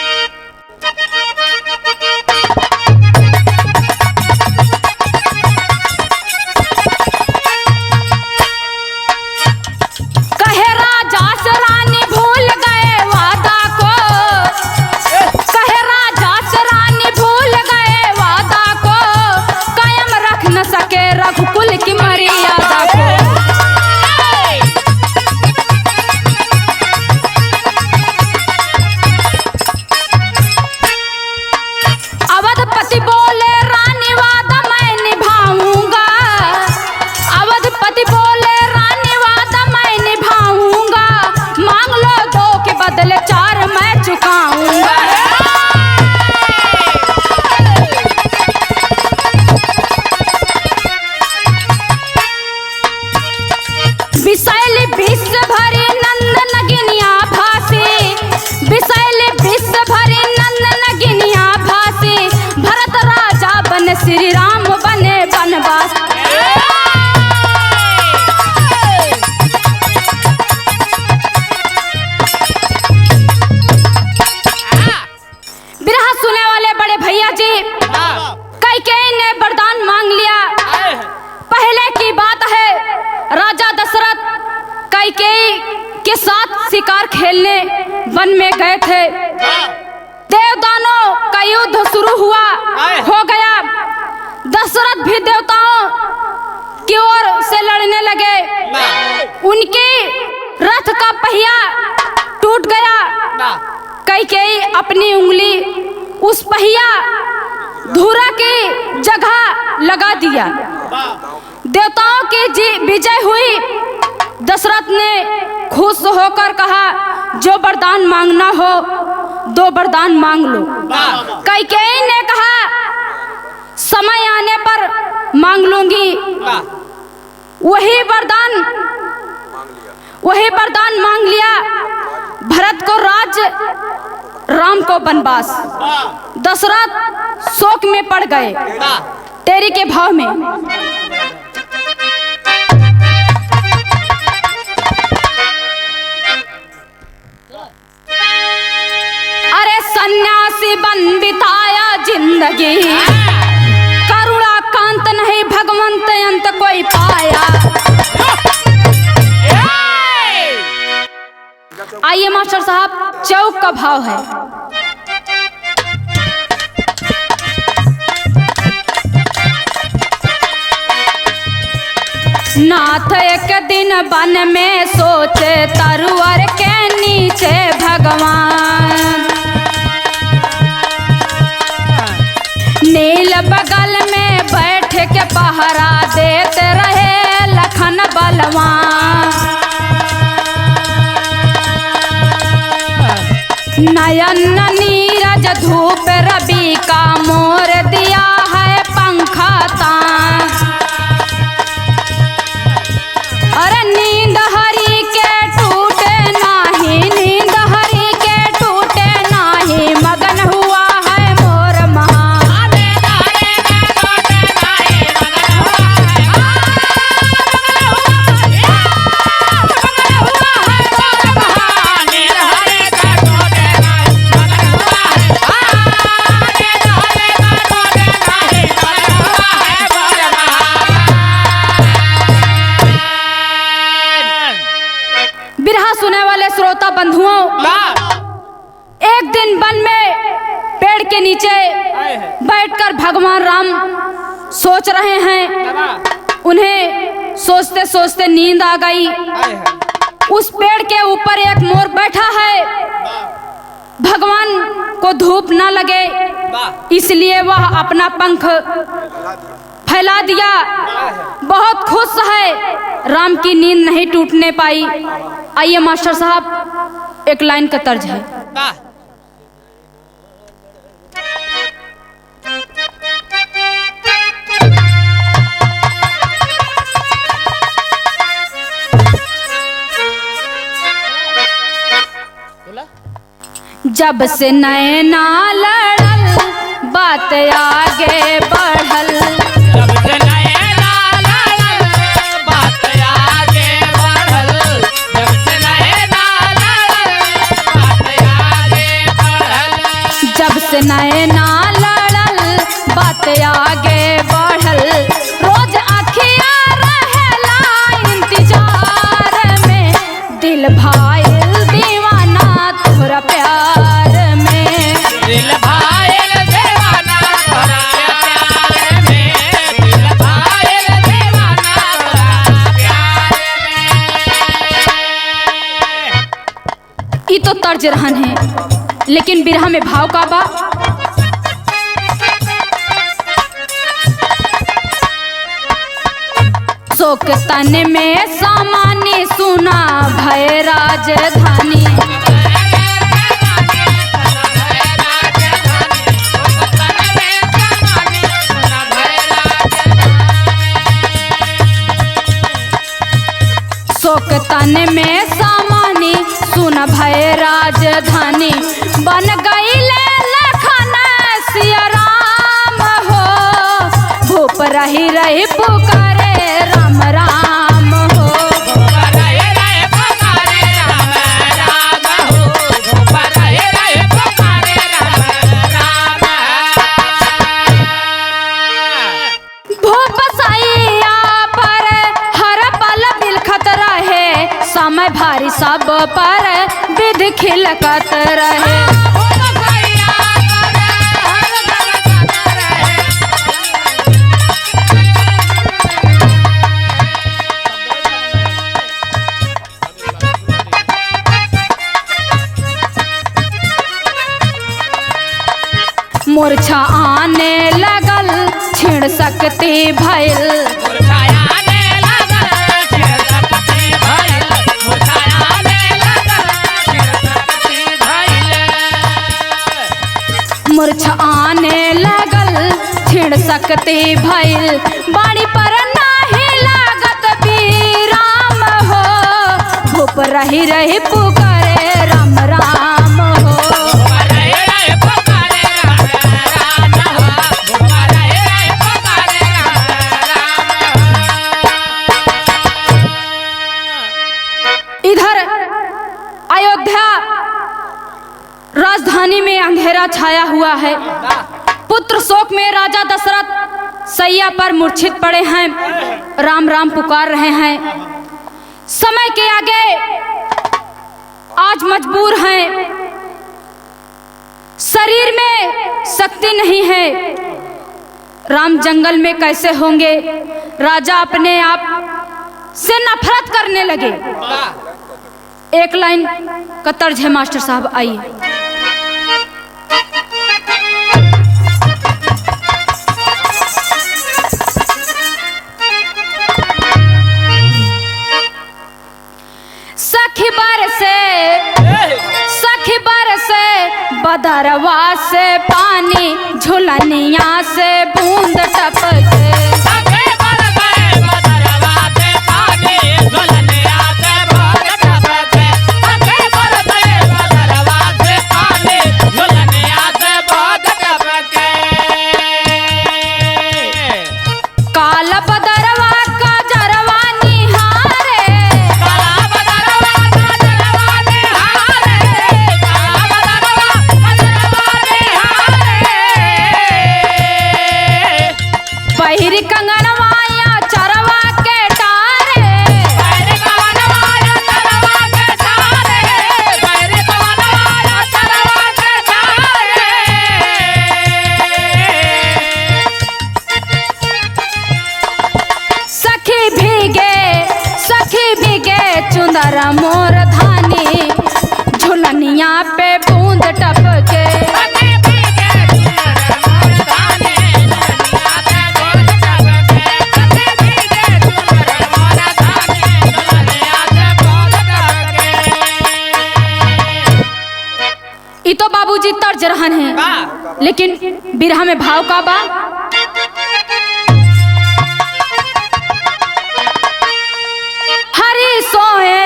कहे राजा से रानी भूल गए वादा को कहे राजा से रानी भूल गए वादा को कायम रख न सके रघुकुल की मर्यादा को अवधपति बोले रानी वादा मैं निभाऊंगा अवधपति बोले रानी वादा मैं निभाऊंगा मांग लो 2 के बदले 4 मैं चुकाऊंगा विषैली विष भरी नंद नगिनिया भासी विषैली विष भरी नंद नगिनिया भासी भरत राजा बने श्री राम बने बनवास के साथ शिकार खेलने वन में गए थे। देवदानों का युद्ध शुरू हुआ हो गया। दशरथ भी देवताओं की ओर से लड़ने लगे। उनके रथ का पहिया टूट गया। कैकेयी अपनी उंगली उस पहिया धुरा की जगह लगा दिया। देवताओं की विजय हुई। दशरथ ने खुश होकर कहा, जो वरदान मांगना हो 2 वरदान मांग लो। कैकेयी ने कहा, समय आने पर मांग लूंगी। वही वरदान मांग लिया। भरत को राज्य, राम को वनवास। दशरथ शोक में पड़ गए। तेरी के भाव में अरे सन्यासी बन बिताया जिंदगी, करुणा कांत नहीं भगवंत अंत कोई पाया। आइए मास्टर साहब, चौक का भाव है। नाथ एक दिन वन में सोचे, तरुवर के नीचे भगवान। नील बगल में बैठ के पहरा देते रहे लखन बलवान। नयन नीरज धूप रवि का मोर दिया है पंखा तान। अरे नींद हरि के टूटे नाही, नींद हरि के टूटे नाही, मगन हुआ है मोर महान। बिरहा सुने वाले श्रोता बंधुओं, एक दिन वन में पेड़ के नीचे बैठकर भगवान राम सोच रहे हैं। उन्हें सोचते सोचते नींद आ गई। उस पेड़ के ऊपर एक मोर बैठा है। भगवान को धूप न लगे इसलिए वह अपना पंख फैला दिया। बहुत खुश है, राम की नींद नहीं टूटने पाई। आइए मास्टर साहब, एक लाइन का तर्ज है। जब से नैना लड़ल बात आगे बढ़ल, जब से नैना लड़ल बात आगे बढ़ल। रोज अखिया रहेला इंतजार में, दिल भाईल दीवाना तोहरा प्यार में। दिल भाईल दीवाना तोहरा प्यार में, दिल भाईल दीवाना तोहरा प्यार में। ई तो तर्ज रहन है, लेकिन बिरहा में भाव का बा। शोक तन में सामान्य सुना भय राजधानी। शोक तन में सामान्य सुन भय राजधानी। बन गई लखन सिया राम हो, भूप रही रही पुकारे राम राम हो। भूप रही रही पुकारे राम राम हो, भूप रही रही पुकारे राम राम। भूप सैया पर हर पल बिलखत रहे, सम है भारी सब पर विधि खिलकत रहे। मूर्छा आने लगल छिड़ सकती भइल। मूर्छा आने लगल छिड़ सकती भइल। बाड़ी पर नाही लागत विराम हो, भूप रही रही पुकारे राम राम हो। इधर अयोध्या राजधानी में अंधेरा छाया हुआ है। पुत्र शोक में राजा दशरथ सैया पर मूर्छित पड़े हैं, राम राम पुकार रहे हैं। समय के आगे आज मजबूर हैं, शरीर में शक्ति नहीं है। राम जंगल में कैसे होंगे? राजा अपने आप से नफरत करने लगे। एक लाइन का तर्ज है मास्टर साहब, आइए। सखी बरसे बदरवा से पानी, झुलनिया से बूंद टपके। चुंदर मोर धानी, झुलनिया पे बूंद टपके। ई तो बाबूजी तर्ज रहन है, लेकिन बिरहा में भाव का बा। हरी सोए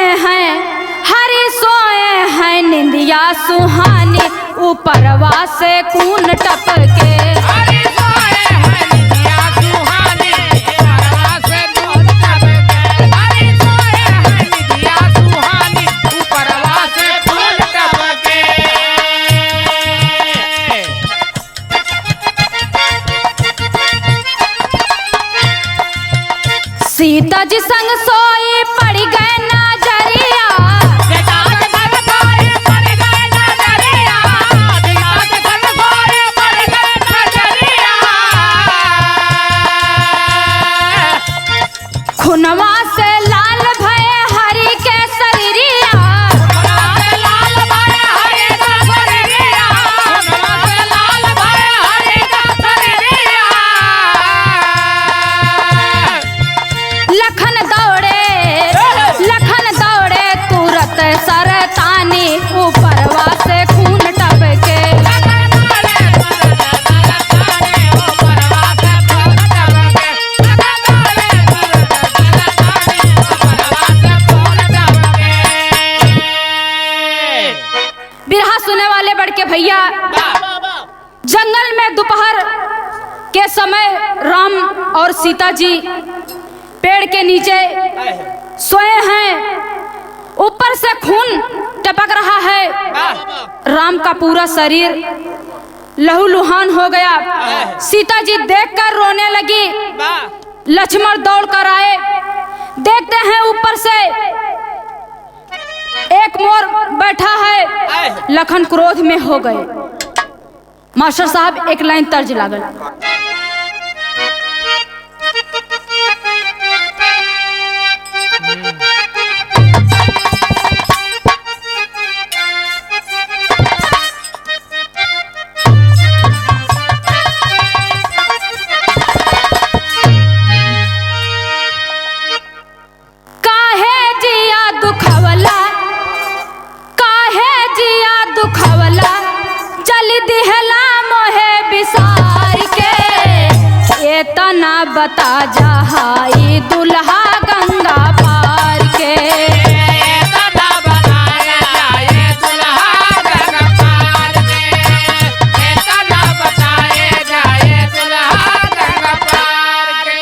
हैं निंदिया सुहानी, ऊपरवा से खून टपके। हरी सोए हैं निंदिया सुहानी, ऊपरवा से खून टपके। हरी सोए हैं निंदिया सुहानी, ऊपरवा से खून टपके। सीता जी संग सोई पड़ गए नजरिया। खुनवा से लाल भय हरि के शरीरिया। लखन दौड़े तुरत सरतानी, ऊपरवा से खून टपके। बिरहा सुने वाले बड़के भैया, जंगल में दोपहर के समय राम और सीता जी पेड़ के नीचे सोए हैं, ऊपर से खून टपक रहा है। राम का पूरा शरीर लहूलुहान हो गया। सीता जी देखकर रोने लगी। लक्ष्मण दौड़ कर आए, देखते हैं ऊपर से एक मोर बैठा है, लखन क्रोध में हो गए। मास्टर साहब एक लाइन तर्ज लागल। तना बता जहाई दुल्हा गंगा पार के, तना बताया जाए दुल्हा गंगा पार के, तना बताए जाए दुल्हा गंगा पार के।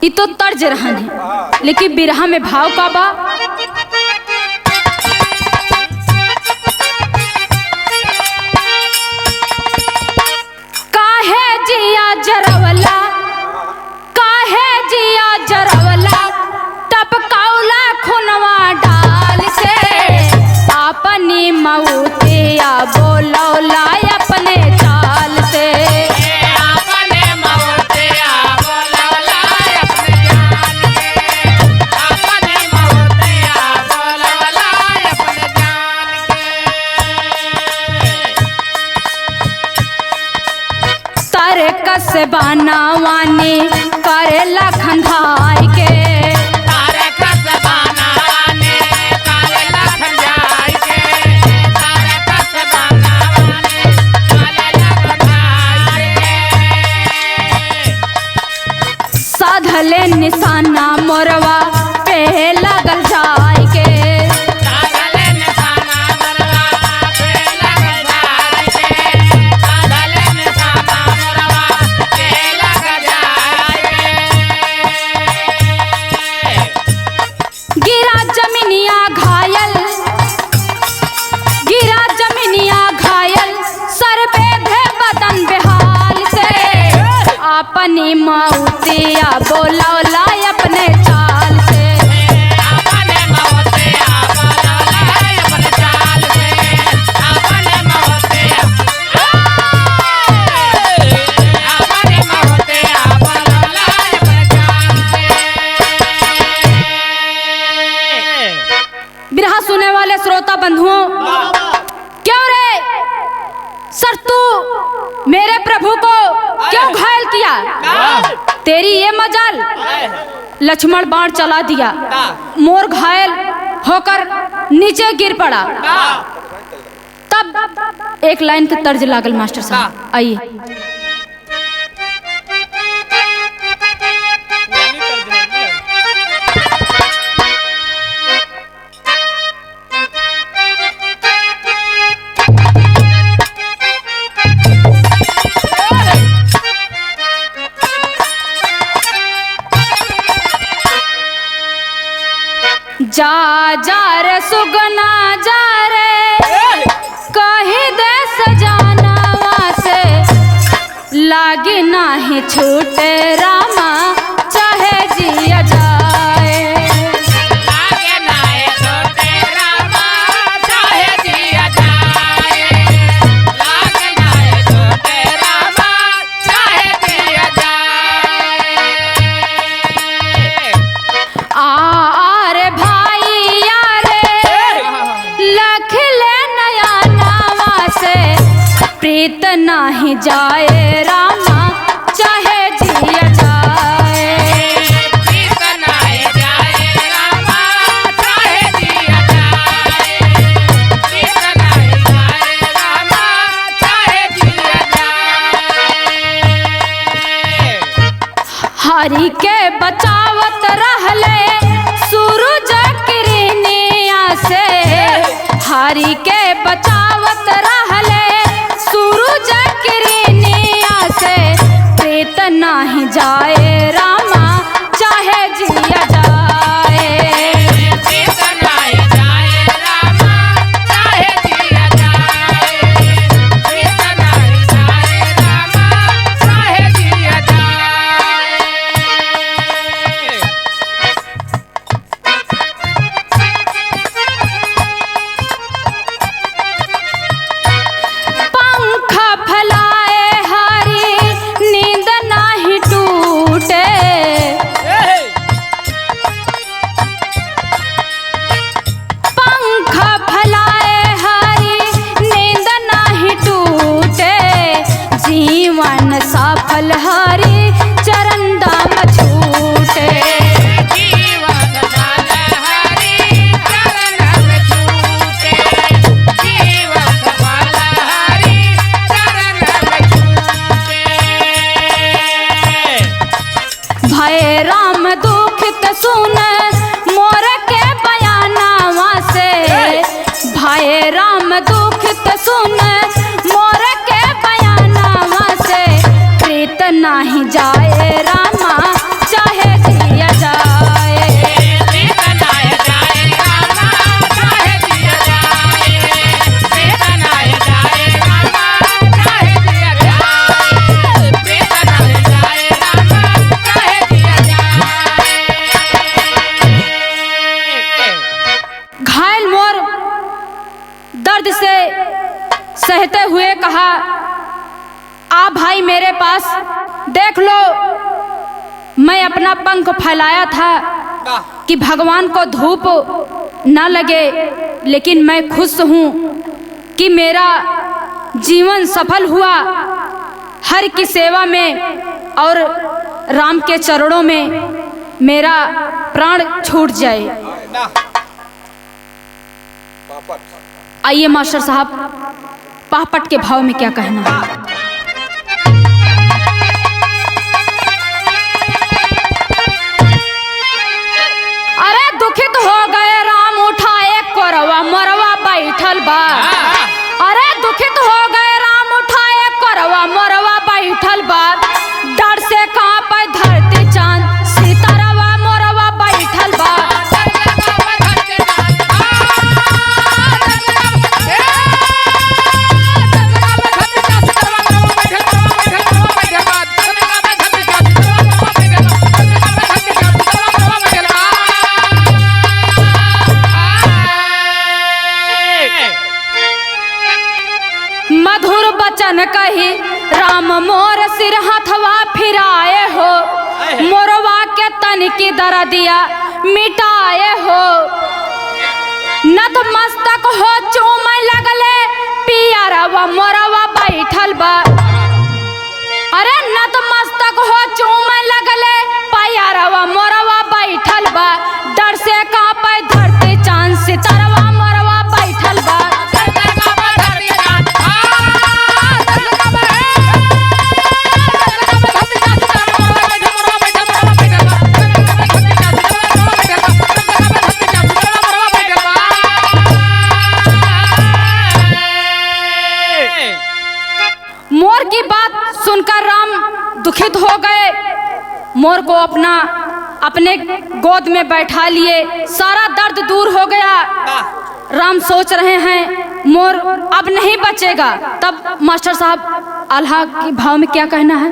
ये तो तर्ज रहन है, लेकिन बिरहा में भाव का बा। जरवला काहे जिया जरवला टपकाउला खुनवा डाल से, अपनी मऊतिया बोलौला अपने चाल से, अपने मऊतिया बोलौला अपने जान के, अपने मऊतिया बोलौला अपने जान के। तारे कस बनावानी करेला खंधाई के, तारे कस बनावानी करेला खंधाई के, तारे कस बनावानी करेला खंधाई के। साधले निशाना मोरवा पे लगल जाय के, साधले निशाना मोरवा पे लगल जाय के, साधले निशाना मोरवा पे लगल जाय के। गिरा जमीनिया घायल, गिरा जमीनिया घायल, सर बेधे बदन बेहाल से, अपनी मऊतिया बोलौला अपने चाल से, अपने मऊतिया बोलौला अपने चाल से, अपने मऊतिया अपने मऊतिया बोलौला अपने चाल से। बिरहा सुने वाले श्रोता बंधुओं, क्यों रे सर तू मेरे प्रभु को क्यों घायल किया? तेरी ये मजाल, लक्ष्मण बाण चला दिया, मोर घायल होकर नीचे गिर पड़ा। तब एक लाइन के तर्ज लागल मास्टर साहब, आइए। जा जा रे सुगना जा रे, कही दे सजानवा से, लागे नाही छूटे रामा चाहे जिया जाए, लागे नाहे छोटे रामा चाहे जिया जाए, लागे नाहे छोटे रामा चाहे जिया जाए। रे भाई यारे लख ले नया नावा से, प्रीत नाही जाए रामा चाहे जिया जाए, प्रीत नाहे जाए रामा चाहे जिया जाए, प्रीत नाहे जाए रामा चाहे जिया जाए। हरि के बचावत रहले सूरज किरनिया से, हरि के बचावत रहले सूरज किरनिया से, प्रीत नाही जाए रामा चाहे जिया जाए, प्रीत नाहे जाए रामा चाहे जिया जाए, प्रीत नाहे जाए रामा चाहे जिया जाए। भय राम दुखित सुन मोर के बयानावा से, भय राम दुखित सुन मोर के बयानावा से, प्रीत नाही जाए रामा चाहे जिया जाए। प्रीत नाय जाए रामा चाहे जिया जाए, प्रीत नाय जाए रामा चाहे जिया जाए, प्रीत नाय जाए रामा चाहे जिया जाए। घायल मोर दर्द से सहते हुए कहा, आ भाई मेरे पास देख लो, मैं अपना पंख फैलाया था कि भगवान को धूप न लगे, लेकिन मैं खुश हूँ कि मेरा जीवन सफल हुआ हर की सेवा में, और राम के चरणों में मेरा प्राण छूट जाए। आइए मास्टर साहब, पापट के भाव में क्या कहना है। अरे दुखित हो गए राम उठाए कोरवा मोरवा बैठल बा, अरे दुखित हो गए राम उठाए कोरवा मोरवा बैठल बा, डर से कांपे धरती चांद सितारवा मोरवा बैठल बा। मधुर बचन कही राम मोर सिर हथवा फिराए हो, मोरवा के तन की दर्दिया मिटाए हो, नतमस्तक हो चूम लगले पियरवा मोरवा बैठल बा, अरे नतमस्तक हो चूम लगले पियरवा मोरवा बैठल बा, डर से कांपे धरती चांद सितारवा मोरवा बैठल बा। मोर की बात सुनकर राम दुखित हो गए, मोर को अपने गोद में बैठा लिए, सारा दर्द दूर हो गया। राम सोच रहे हैं मोर अब नहीं बचेगा, तब मास्टर साहब आल्हा के भाव में क्या कहना है।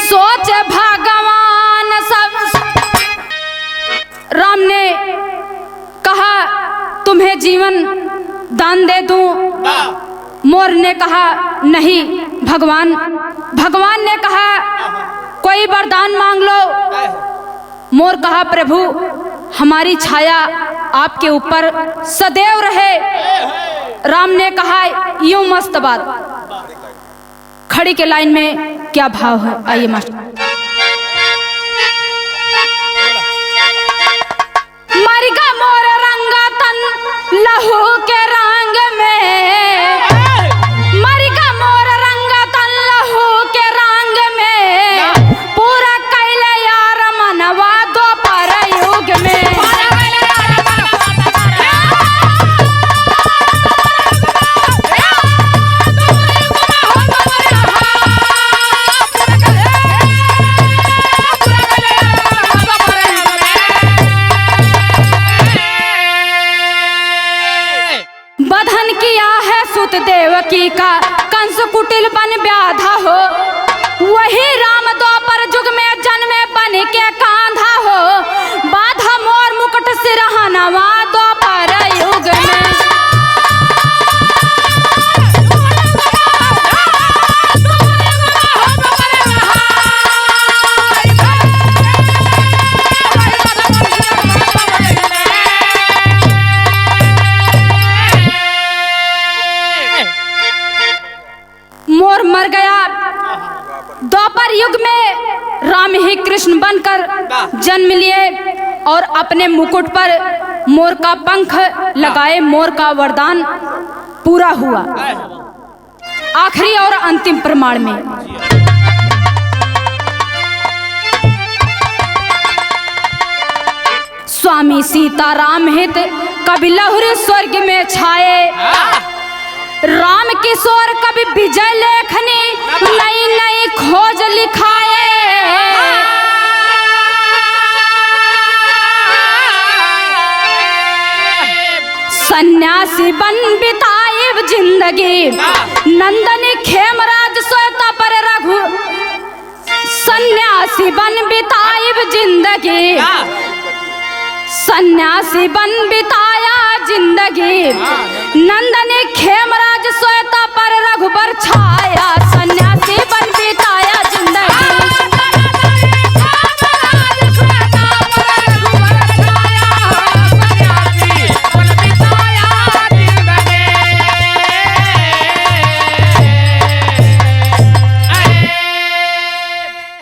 सोच भगवान सब, राम ने कहा तुम्हें जीवन दान दे दूं, मोर ने कहा नहीं, भगवान ने कहा कोई वरदान मांग लो। मोर कहा प्रभु हमारी छाया आपके ऊपर सदैव रहे। राम ने कहा यूं मस्त बात, खड़ी के लाइन में क्या भाव है, आइए मास्टर। मरगा मोर रंगा तन लहू के रंग में, मरगा मोर रंगा तन लहू के रंग में, पूरा कैले यार मनवा दोपहर युग में। बधन किया है सुत देवकी का, कंस कुटिल बन व्याधा हो, वही राम द्वापर युग में जन्मे बन के कांधा हो, बाधा मोर मुकुट सिरहनवा द्वापर युग में। मोर मर गया, द्वापर युग में राम ही कृष्ण बनकर जन्म लिए। और अपने मुकुट पर मोर का पंख लगाए। मोर का वरदान पूरा हुआ। आखिरी और अंतिम प्रमाण में स्वामी सीताराम हित कभी लहुरी स्वर्ग में छाए। राम किशोर कभी विजय लेखनी नई नई खोज लिखाए। सन्यासी बन बिताए जिंदगी नंदनी खेमराज सोता पर रघु। सन्यासी बन बिताए जिंदगी सन्यासी बन बिताया जिंदगी नंदनी खेमराज सोता पर रघुबर छा।